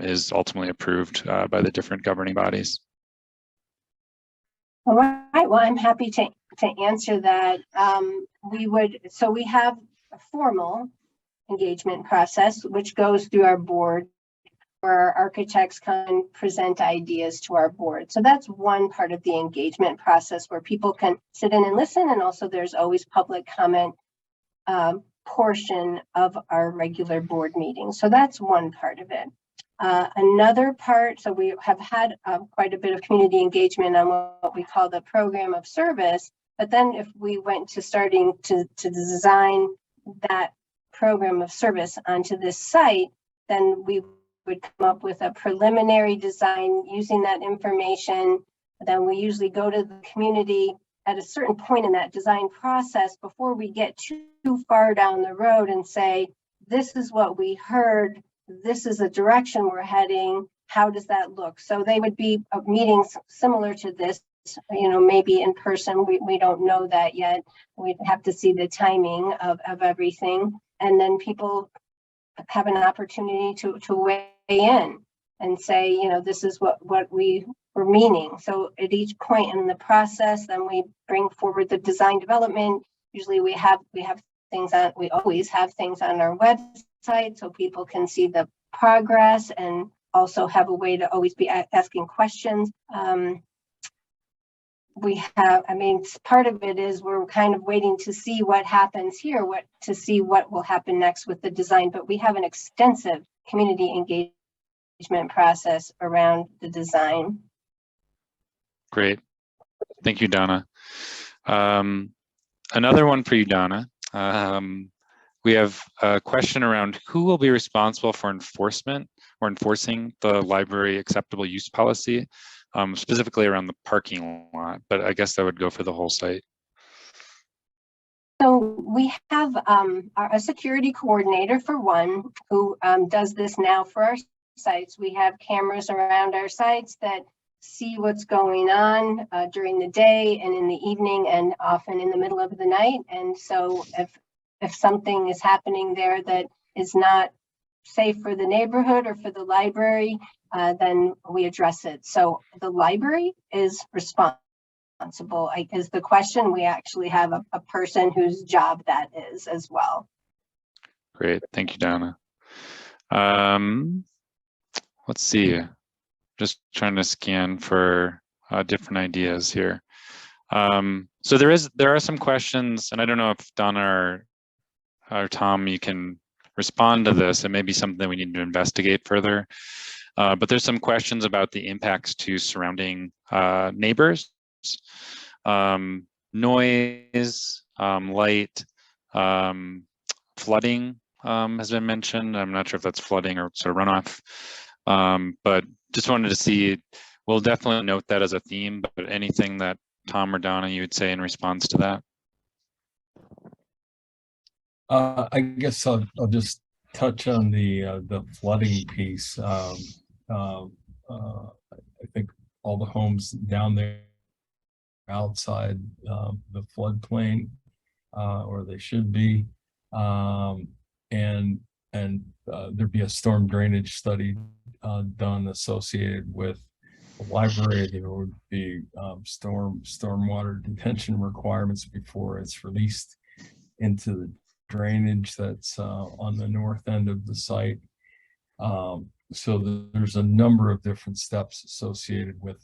is ultimately approved by the different governing bodies? All right, well, I'm happy to answer that. We have a formal engagement process, which goes through our board, where our architects can present ideas to our board. So that's one part of the engagement process where people can sit in and listen, and also there's always public comment portion of our regular board meetings. So that's one part of it. Another part, so we have had quite a bit of community engagement on what we call the program of service, but then if we went to starting to design that program of service onto this site, then we would come up with a preliminary design using that information. Then we usually go to the community at a certain point in that design process before we get too far down the road and say, this is what we heard, this is the direction we're heading, how does that look? So they would be meetings similar to this, maybe in person. We don't know that yet. We'd have to see the timing of everything. And then people have an opportunity to weigh in and say, this is what we were meaning. So at each point in the process, then we bring forward the design development. Usually we always have things on our website so people can see the progress and also have a way to always be asking questions. Part of it is we're kind of waiting to see what happens here, to see what will happen next with the design, but we have an extensive community engagement process around the design. Great. Thank you, Donna. Another one for you, Donna. We have a question around who will be responsible for enforcement or enforcing the library acceptable use policy, specifically around the parking lot, but I guess that would go for the whole site. So we have a security coordinator for one who does this now for our sites. We have cameras around our sites that see what's going on during the day and in the evening and often in the middle of the night. And so if something is happening there that is not safe for the neighborhood or for the library, then we address it. So the library is responsible. Is the question. We actually have a person whose job that is as well. Great, thank you, Donna. Let's see, just trying to scan for different ideas here. So there are some questions, and I don't know if Donna or Tom, you can respond to this. It may be something we need to investigate further. But there's some questions about the impacts to surrounding neighbors, noise, light, flooding has been mentioned. I'm not sure if that's flooding or sort of runoff, but just wanted to see, we'll definitely note that as a theme, but anything that Tom or Donna, you would say in response to that? I guess I'll just touch on the flooding piece. I think all the homes down there outside the floodplain, or they should be, and there'd be a storm drainage study done associated with the library. There would be stormwater detention requirements before it's released into the drainage that's on the north end of the site. So there's a number of different steps associated with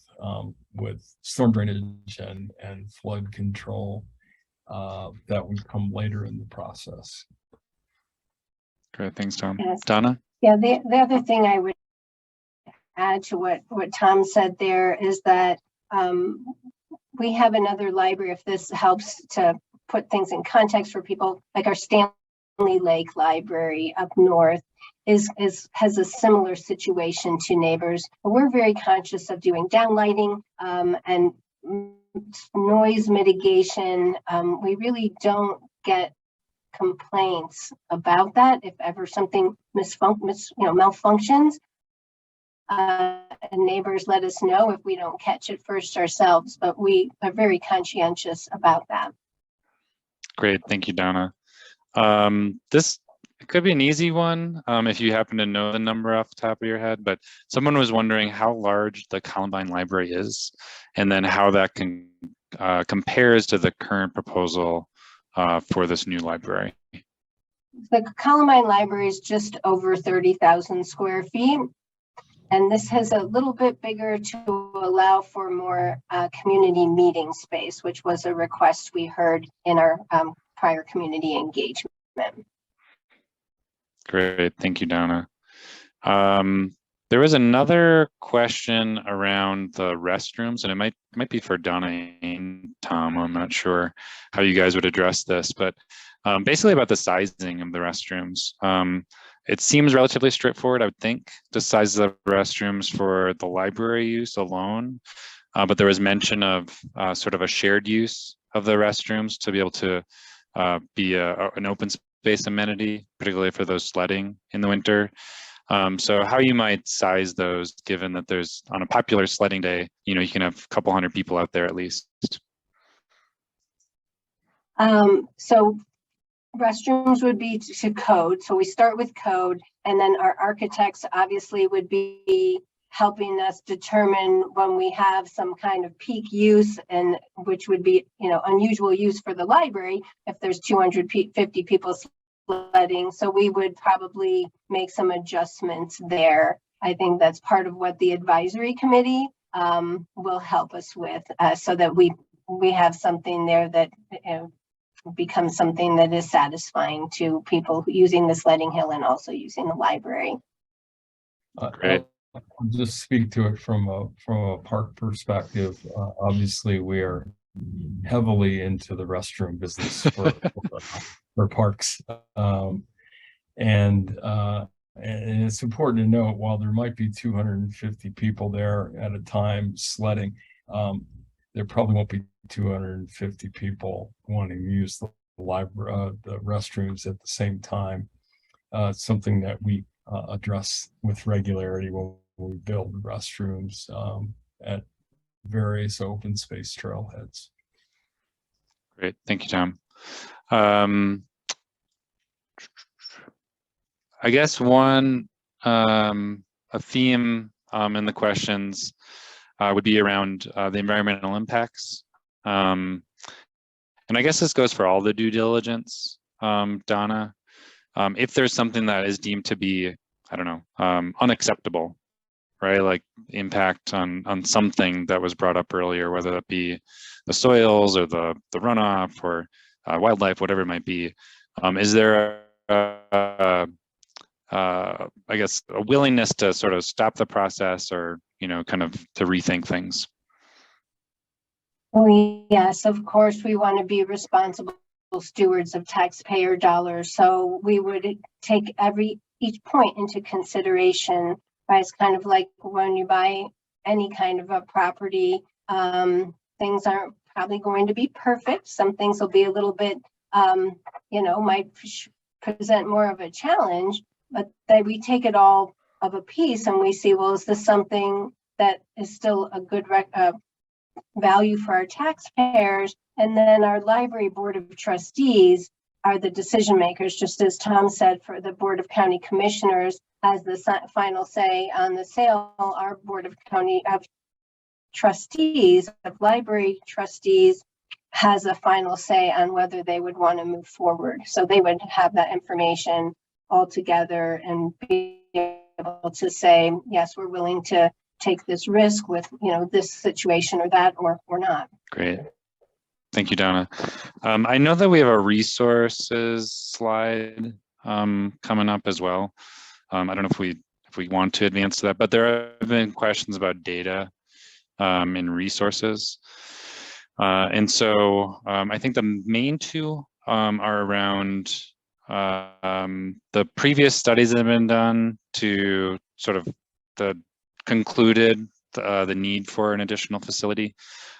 storm drainage and flood control that would come later in the process. Great, thanks, Tom. Yes. Donna? Yeah, the other thing I would add to what Tom said there is that we have another library, if this helps to put things in context for people, like our Stanley Lake Library up north has a similar situation to neighbors. We're very conscious of doing downlighting and noise mitigation. We really don't get complaints about that. If ever something malfunctions, and neighbors let us know if we don't catch it first ourselves, but we are very conscientious about that. Great, thank you, Donna. This could be an easy one if you happen to know the number off the top of your head, but someone was wondering how large the Columbine Library is, and then how that can compares to the current proposal for this new library. The Columbine Library is just over 30,000 square feet. And this has a little bit bigger to allow for more community meeting space, which was a request we heard in our prior community engagement. Great, thank you, Donna. There was another question around the restrooms, and it might be for Donna and Tom. I'm not sure how you guys would address this, but basically about the sizing of the restrooms. It seems relatively straightforward, I would think, the size of the restrooms for the library use alone. But there was mention of sort of a shared use of the restrooms to be able to be an open space amenity, particularly for those sledding in the winter. So how you might size those, given that there's, on a popular sledding day, you can have a couple hundred people out there at least. So restrooms would be to code. So we start with code, and then our architects obviously would be helping us determine when we have some kind of peak use, and which would be, unusual use for the library if there's 250 people sledding. So we would probably make some adjustments there. I think that's part of what the advisory committee will help us with, so that we have something there that becomes something that is satisfying to people using the sledding hill and also using the library. Great. I'll just speak to it from a park perspective. Obviously, we are heavily into the restroom business for parks, and it's important to note, while there might be 250 people there at a time sledding, there probably won't be 250 people wanting to use the library, the restrooms at the same time. It's something that we address with regularity when we build restrooms at various open space trailheads. Great, thank you, Tom. I guess one, a theme in the questions would be around the environmental impacts. And I guess this goes for all the due diligence, Donna. If there's something that is deemed to be, I don't know, unacceptable, right? Like impact on something that was brought up earlier, whether that be the soils or the runoff or wildlife, whatever it might be. Is there I guess a willingness to sort of stop the process or, kind of to rethink things? Oh, yes, of course, we want to be responsible stewards of taxpayer dollars. So we would take each point into consideration, right? It's kind of like when you buy any kind of a property, things aren't probably going to be perfect. Some things will be a little bit, might present more of a challenge, but that we take it all of a piece and we see, well, is this something that is still a good value for our taxpayers? And then our library board of trustees are the decision makers, just as Tom said, for the board of county commissioners has the final say on the sale. Our board of county trustees, of library trustees, has a final say on whether they would want to move forward. So they would have that information all together and be able to say, yes, we're willing to take this risk with, this situation or that, or not. Great. Thank you, Donna. I know that we have a resources slide coming up as well. I don't know if we want to advance to that, but there have been questions about data and resources. And so I think the main two are around the previous studies that have been done to sort of concluded the need for an additional facility.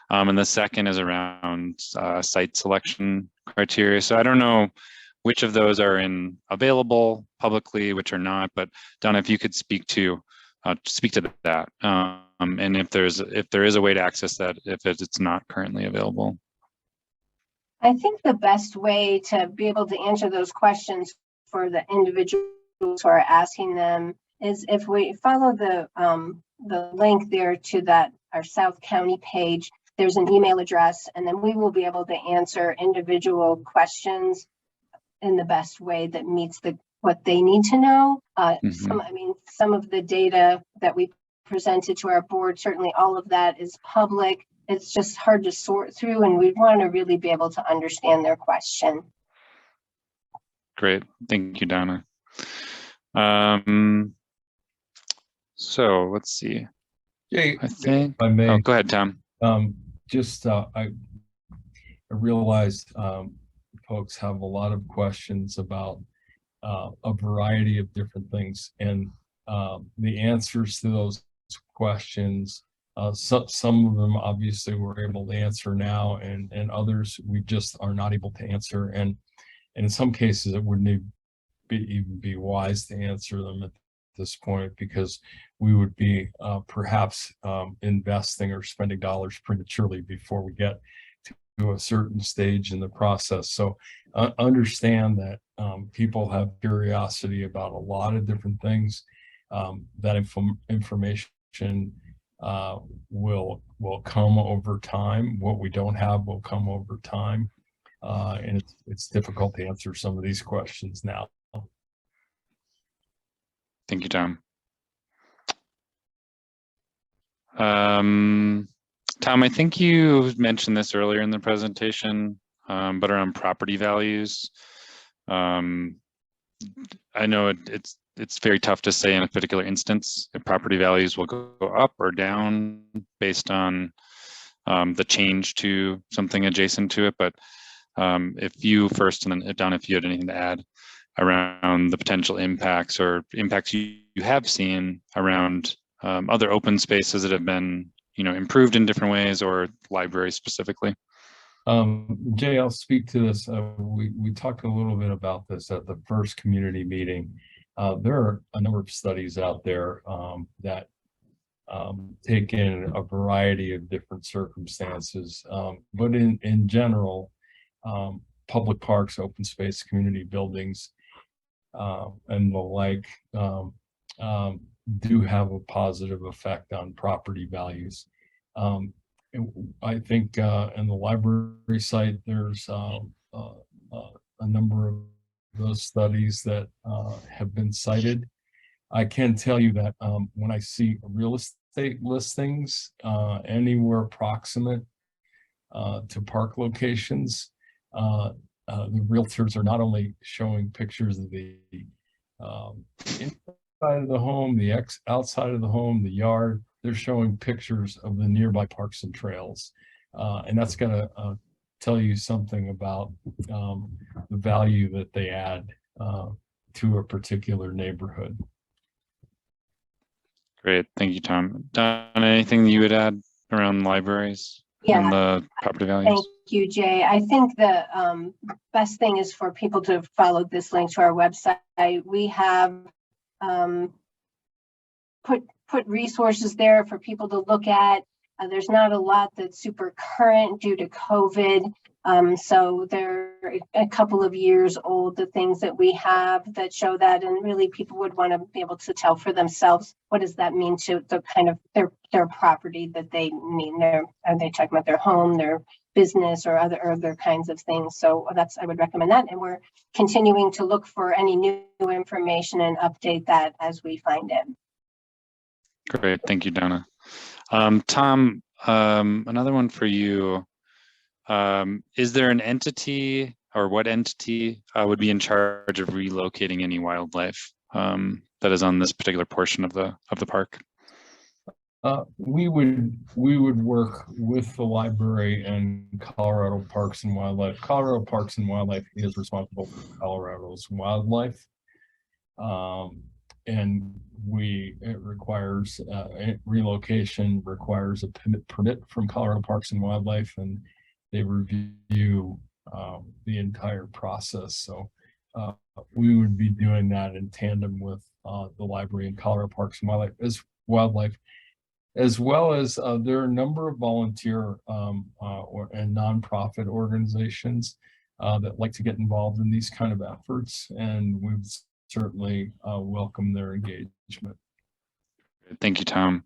And the second is around site selection criteria. So I don't know which of those are available publicly, which are not, but Donna, if you could speak to that. And if there is a way to access that, if it's not currently available. I think the best way to be able to answer those questions for the individuals who are asking them is if we follow the link there to our South County page. There's an email address, and then we will be able to answer individual questions in the best way that meets what they need to know. Some of the data that we presented to our board, certainly all of that is public. It's just hard to sort through, and we want to really be able to understand their question. Great. Thank you, Donna. So let's see. Jay, I think, if I may, oh, go ahead, Tom. I realized folks have a lot of questions about a variety of different things, and the answers to those questions, some of them obviously we're able to answer now, and others we just are not able to answer, and in some cases it wouldn't even be wise to answer them at this point, because we would be perhaps investing or spending dollars prematurely before we get to a certain stage in the process. So understand that people have curiosity about a lot of different things. That information will come over time. What we don't have will come over time. And it's difficult to answer some of these questions now. Thank you, Tom. Tom, I think you mentioned this earlier in the presentation, but around property values. I know it's very tough to say in a particular instance if property values will go up or down based on the change to something adjacent to it. But if you first, and then Don, if you had anything to add around the potential impacts or impacts you have seen around other open spaces that have been, improved in different ways, or libraries specifically. Jay, I'll speak to this. We talked a little bit about this at the first community meeting. There are a number of studies out there that take in a variety of different circumstances, but in general, public parks, open space, community buildings and the like do have a positive effect on property values. I think in the library site, there's a number of those studies that have been cited. I can tell you that when I see real estate listings anywhere proximate to park locations, the realtors are not only showing pictures of the inside of the home, the outside of the home, the yard. They're showing pictures of the nearby parks and trails, and that's going to tell you something about the value that they add to a particular neighborhood. Great, thank you, Tom. Don, anything you would add around libraries and the property values? Thank you, Jay. I think the best thing is for people to follow this link to our website. We have put resources there for people to look at. There's not a lot that's super current due to COVID. So they're a couple of years old, the things that we have that show that, and really people would want to be able to tell for themselves, what does that mean to the kind of their property that they mean? Are they talking about their home, their business, or other kinds of things? So I would recommend that. And we're continuing to look for any new information and update that as we find it. Great, thank you, Donna. Tom, another one for you. Is there an entity, or what entity would be in charge of relocating any wildlife that is on this particular portion of the park? We would work with the library and Colorado Parks and Wildlife. Colorado Parks and Wildlife is responsible for Colorado's wildlife, and it requires relocation requires a permit from Colorado Parks and Wildlife, and they review the entire process. So we would be doing that in tandem with the library and Colorado Parks and Wildlife, as well as there are a number of volunteer and nonprofit organizations that like to get involved in these kind of efforts, and we would certainly welcome their engagement. Thank you, Tom.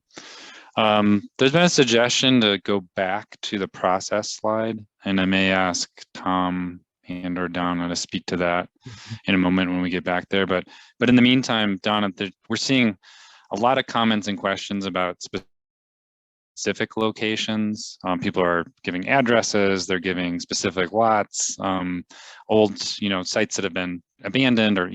There's been a suggestion to go back to the process slide, and I may ask Tom and or Donna to speak to that in a moment when we get back there. But in the meantime, Donna, we're seeing a lot of comments and questions about specific locations. People are giving addresses, they're giving specific lots, old sites that have been abandoned, or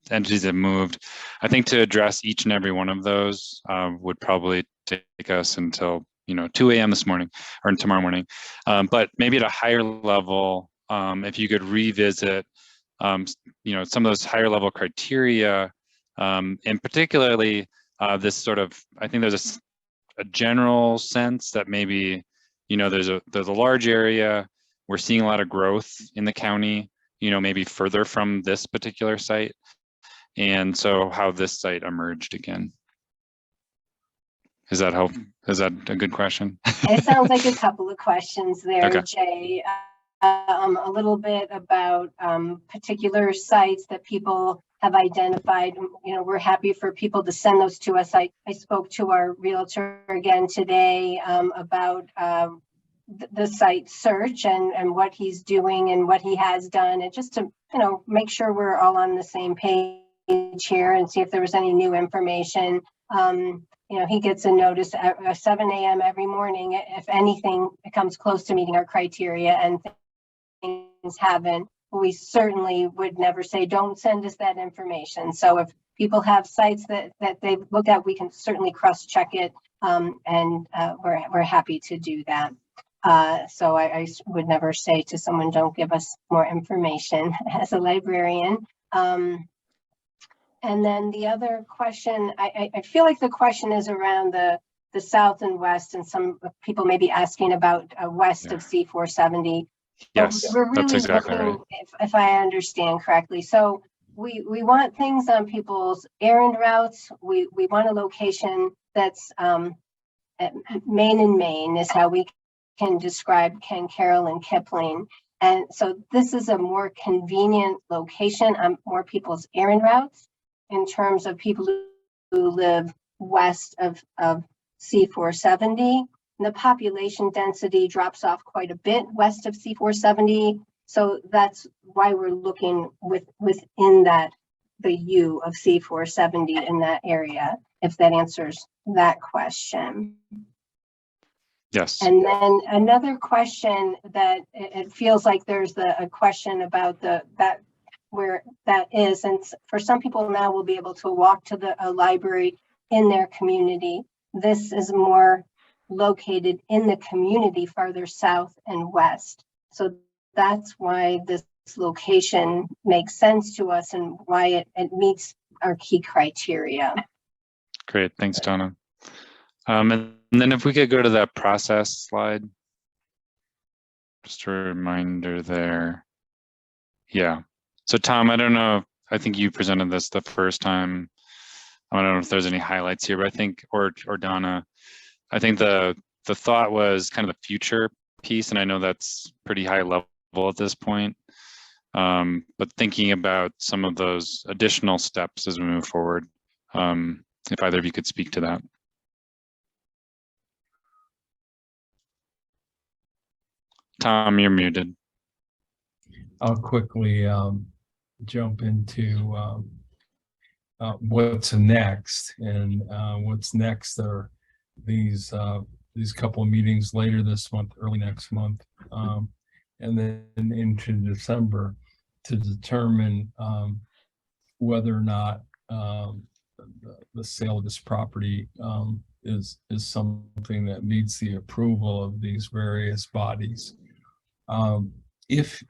entities that have moved. I think to address each and every one of those would probably take us until 2 a.m. this morning or tomorrow morning. But maybe at a higher level, if you could revisit some of those higher level criteria, and particularly this sort of, I think there's a general sense that maybe there's a large area, we're seeing a lot of growth in the county, maybe further from this particular site, and so how this site emerged again. Is that a good question? It sounds like a couple of questions there, okay. Jay. A little bit about particular sites that people have identified. We're happy for people to send those to us. I spoke to our realtor again today about the site search and what he's doing and what he has done, and just to make sure we're all on the same page here and see if there was any new information. He gets a notice at 7 a.m. every morning if anything comes close to meeting our criteria, and things haven't. We certainly would never say, don't send us that information. So if people have sites that they've looked at, we can certainly cross-check it, and we're happy to do that. So I would never say to someone, don't give us more information as a librarian. And then the other question, I feel like the question is around the south and west, and some people may be asking about west of C470. Yes, we're really that's exactly looking, right. if I understand correctly. So we want things on people's errand routes. We want a location that's Main and Main is how we can describe Ken Carroll and Kipling. And so this is a more convenient location on more people's errand routes in terms of people who live west of C470. And the population density drops off quite a bit west of C470. So that's why we're looking within that, the U of C470 in that area, if that answers that question. Yes. And then another question that it feels like there's a question about that where that is, and for some people now will be able to walk to a library in their community. This is more located in the community farther south and west. So that's why this location makes sense to us and why it meets our key criteria. Great, thanks, Donna. And then if we could go to that process slide, just a reminder there. Yeah. So Tom, I don't know, I think you presented this the first time. I don't know if there's any highlights here, but I think, or Donna, I think the thought was kind of the future piece, and I know that's pretty high level at this point. But thinking about some of those additional steps as we move forward, if either of you could speak to that. Tom, you're muted. I'll quickly jump into what's next, and what's next are these couple of meetings later this month, early next month, and then into December to determine whether or not the sale of this property is something that meets the approval of these various bodies. If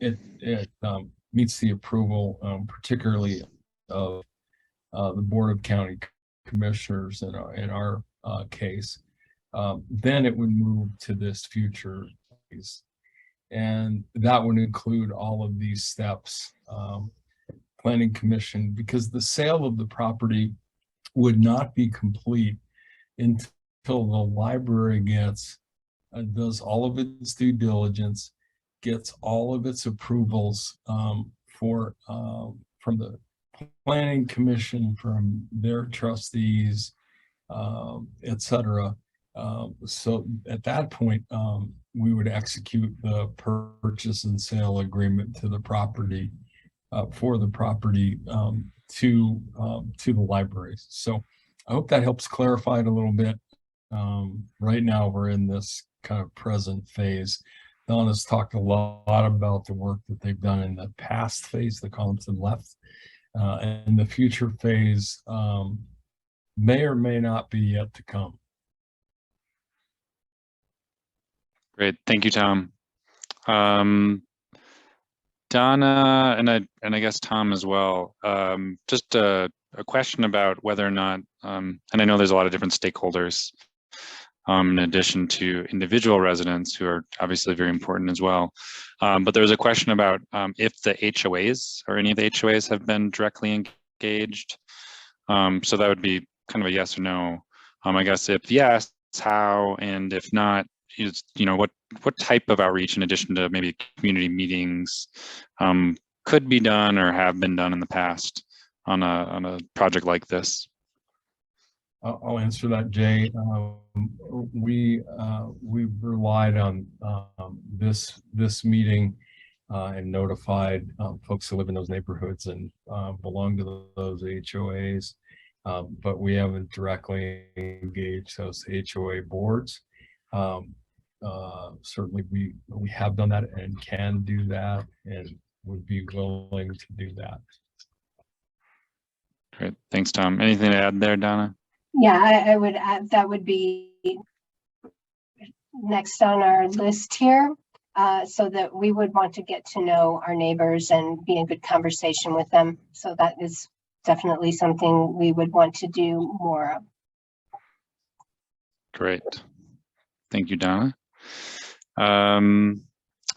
it meets the approval, particularly of the Board of County Commissioners in our case, then it would move to this future phase. And that would include all of these steps. Planning Commission, because the sale of the property would not be complete until the library does all of its due diligence, gets all of its approvals from the Planning Commission, from their trustees, etc. So at that point, we would execute the purchase and sale agreement to the property, for the property, to the libraries. So I hope that helps clarify it a little bit. Right now we're in this kind of present phase. Donna's talked a lot about the work that they've done in the past phase, the columns and left, and the future phase may or may not be yet to come. Great, thank you, Tom. Donna, and I guess Tom as well, just a question about whether or not, and I know there's a lot of different stakeholders, in addition to individual residents who are obviously very important as well. But there was a question about if the HOAs or any of the HOAs have been directly engaged. So that would be kind of a yes or no. I guess if yes, how, and if not, what type of outreach in addition to maybe community meetings could be done or have been done in the past on a project like this? I'll answer that, Jay. We relied on this meeting and notified folks who live in those neighborhoods and belong to those HOAs, but we haven't directly engaged those HOA boards. Certainly we have done that and can do that and would be willing to do that. Great, thanks, Tom. Anything to add there, Donna? Yeah, I would add that would be next on our list here, so that we would want to get to know our neighbors and be in good conversation with them. So that is definitely something we would want to do more of. Great, thank you, Donna. I'm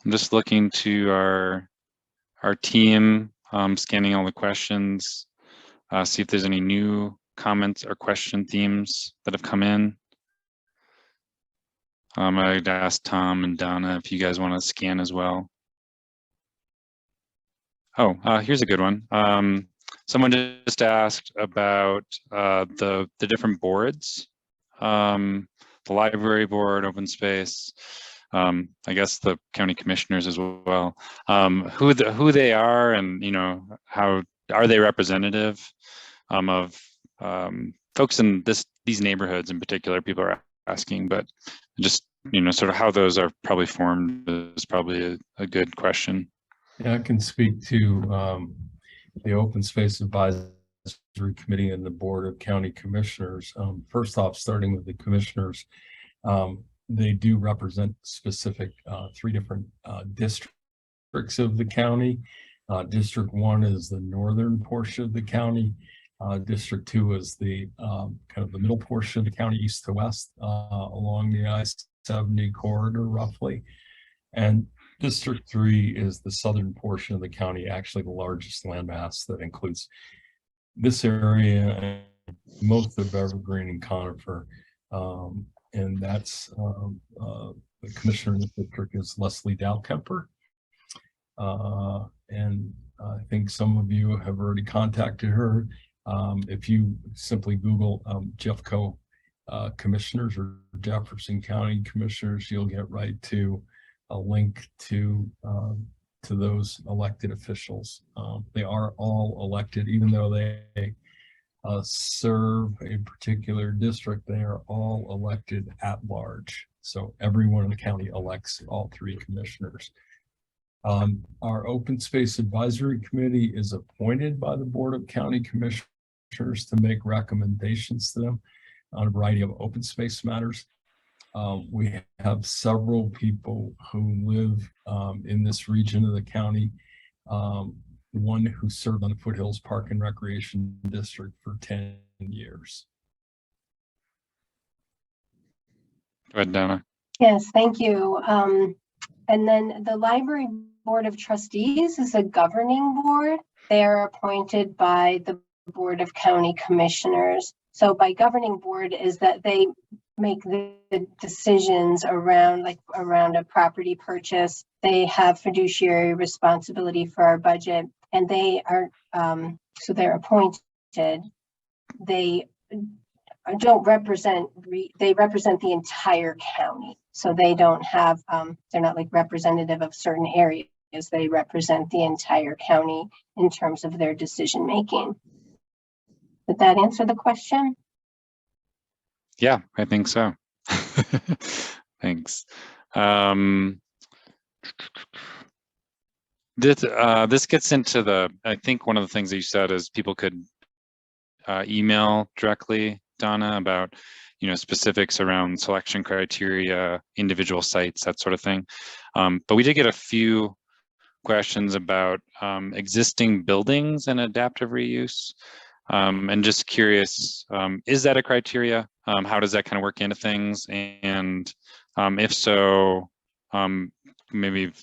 just looking to our team, scanning all the questions, see if there's any new comments or question themes that have come in. I'd ask Tom and Donna if you guys want to scan as well. Oh, here's a good one. Someone just asked about the different boards, the library board, open space, I guess the county commissioners as well, who they are, and how are they representative of folks in these neighborhoods in particular. People are asking, but just sort of how those are probably formed is probably a good question. Yeah, I can speak to the Open Space Advisory Committee and the Board of County Commissioners. First off, starting with the commissioners, they do represent specific 3 different districts of the county. District 1 is the northern portion of the county. District 2 is the kind of the middle portion of the county, east to west, along the I-70 corridor roughly. And District 3 is the southern portion of the county, actually the largest landmass that includes this area and most of Evergreen and Conifer. And that's the commissioner in the district is Leslie Dalkemper. And I think some of you have already contacted her. If you simply Google Jeffco commissioners or Jefferson County commissioners, you'll get right to a link to those elected officials. They are all elected, even though they serve a particular district. They are all elected at large. So everyone in the county elects all 3 commissioners. Our Open Space Advisory Committee is appointed by the Board of County Commissioners to make recommendations to them on a variety of open space matters. We have several people who live in this region of the county. One who served on the Foothills Park and Recreation District for 10 years. Go ahead, Donna. Yes, thank you. And then the Library Board of Trustees is a governing board. They are appointed by the Board of County Commissioners. So by governing board is that they make the decisions around a property purchase. They have fiduciary responsibility for our budget, and they are so they're appointed. They don't represent they represent the entire county. So they don't have they're not like representative of certain areas. They represent the entire county in terms of their decision making. Did that answer the question? Yeah, I think so. Thanks. This gets into I think one of the things that you said is people could email directly, Donna, about specifics around selection criteria, individual sites, that sort of thing. But we did get a few questions about existing buildings and adaptive reuse. And just curious, is that a criteria? How does that kind of work into things? And if so, maybe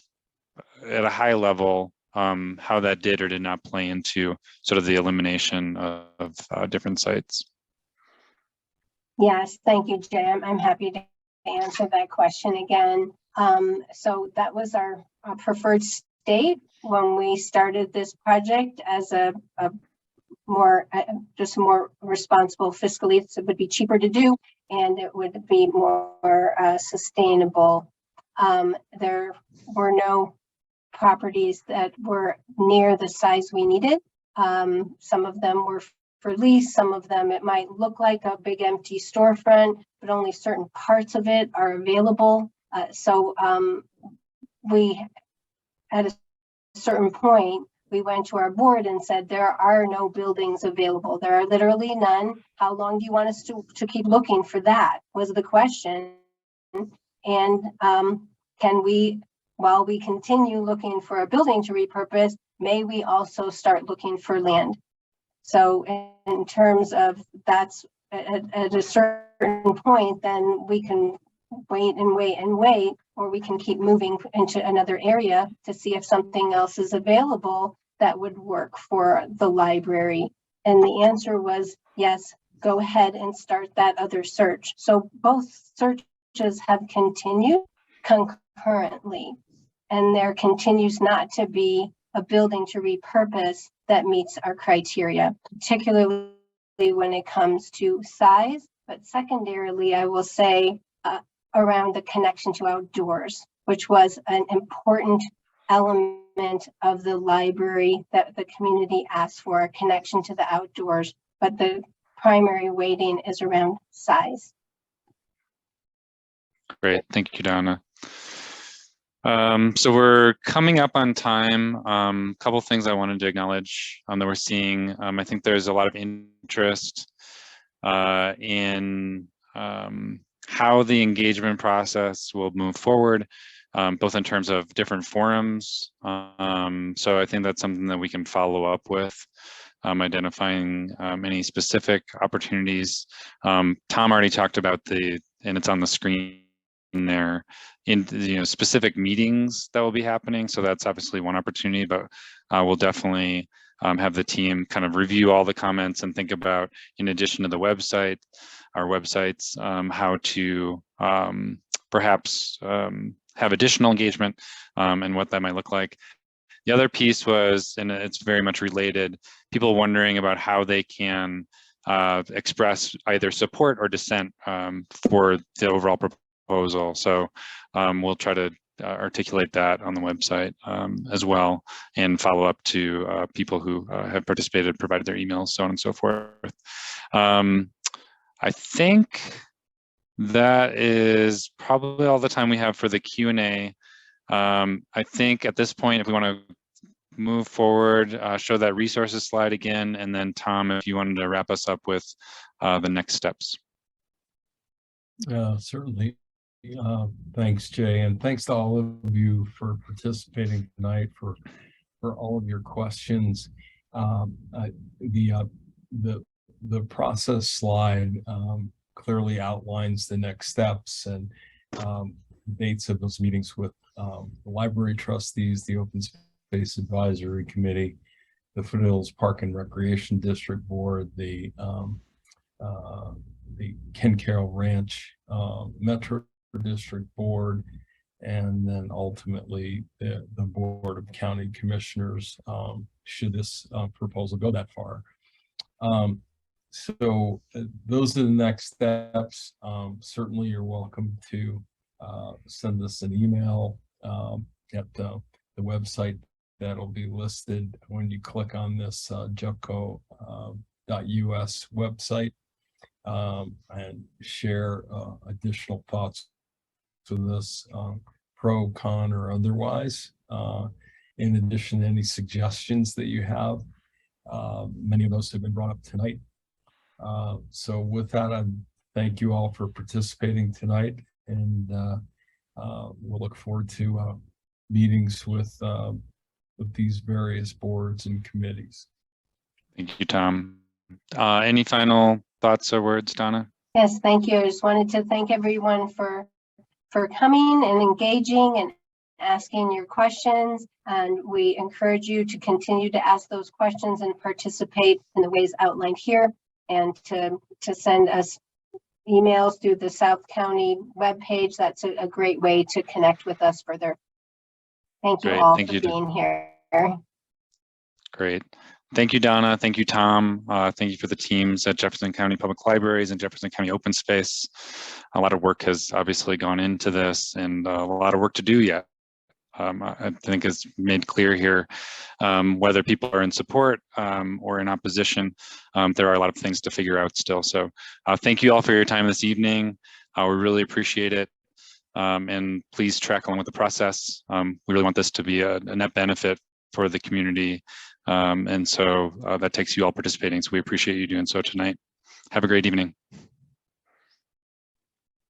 at a high level, how that did or did not play into sort of the elimination of different sites. Yes, thank you, Jay. I'm happy to answer that question again. So that was our preferred state when we started this project as a more responsible fiscally. So it would be cheaper to do, and it would be more sustainable. There were no properties that were near the size we needed. Some of them were for lease. Some of them, it might look like a big empty storefront, but only certain parts of it are available. So we, at a certain point, we went to our board and said, there are no buildings available. There are literally none. How long do you want us to keep looking for that, was the question. And can we, while we continue looking for a building to repurpose, may we also start looking for land? So in terms of that's at a certain point, then we can wait and wait and wait, or we can keep moving into another area to see if something else is available that would work for the library. And the answer was yes, go ahead and start that other search. So both searches searches have continued concurrently, and there continues not to be a building to repurpose that meets our criteria, particularly when it comes to size. But secondarily, I will say around the connection to outdoors, which was an important element of the library that the community asked for, a connection to the outdoors, but the primary weighting is around size. Great, thank you, Donna. So we're coming up on time. A couple of things I wanted to acknowledge that we're seeing. I think there's a lot of interest in how the engagement process will move forward, both in terms of different forums. So I think that's something that we can follow up with, identifying any specific opportunities. Tom already talked about and it's on the screen there, in specific meetings that will be happening. So that's obviously one opportunity, but we'll definitely have the team kind of review all the comments and think about, in addition to the website, our websites, how to perhaps have additional engagement and what that might look like. The other piece was, and it's very much related, people wondering about how they can express either support or dissent for the overall proposal. So we'll try to articulate that on the website as well, and follow up to people who have participated, provided their emails, so on and so forth. I think that is probably all the time we have for the Q&A. I think at this point, if we want to move forward, show that resources slide again, and then Tom, if you wanted to wrap us up with the next steps. Certainly. Thanks, Jay, and thanks to all of you for participating tonight, for all of your questions. The process slide clearly outlines the next steps and dates of those meetings with the library trustees, the Open Space Advisory Committee, the Foothills Park and Recreation District Board, the Ken Carroll Ranch Metro District Board, and then ultimately the Board of County Commissioners, should this proposal go that far. So those are the next steps. Certainly you're welcome to send us an email at the website that'll be listed when you click on this JCOS website, and share additional thoughts to this, pro, con, or otherwise. In addition to any suggestions that you have, many of those have been brought up tonight. So with that, I thank you all for participating tonight, and we'll look forward to meetings with these various boards and committees. Thank you, Tom. Any final thoughts or words, Donna? Yes, thank you. I just wanted to thank everyone for coming and engaging and asking your questions. And we encourage you to continue to ask those questions and participate in the ways outlined here, and to send us emails through the South County webpage. That's a great way to connect with us further. Thank you all for being here. Great. Thank you, Donna. Thank you, Tom. Thank you for the teams at Jefferson County Public Libraries and Jefferson County Open Space. A lot of work has obviously gone into this, and a lot of work to do yet. I think it's made clear here, whether people are in support or in opposition, there are a lot of things to figure out still. So thank you all for your time this evening. We really appreciate it. And please track along with the process. We really want this to be a net benefit for the community. And so that takes you all participating. So we appreciate you doing so tonight. Have a great evening.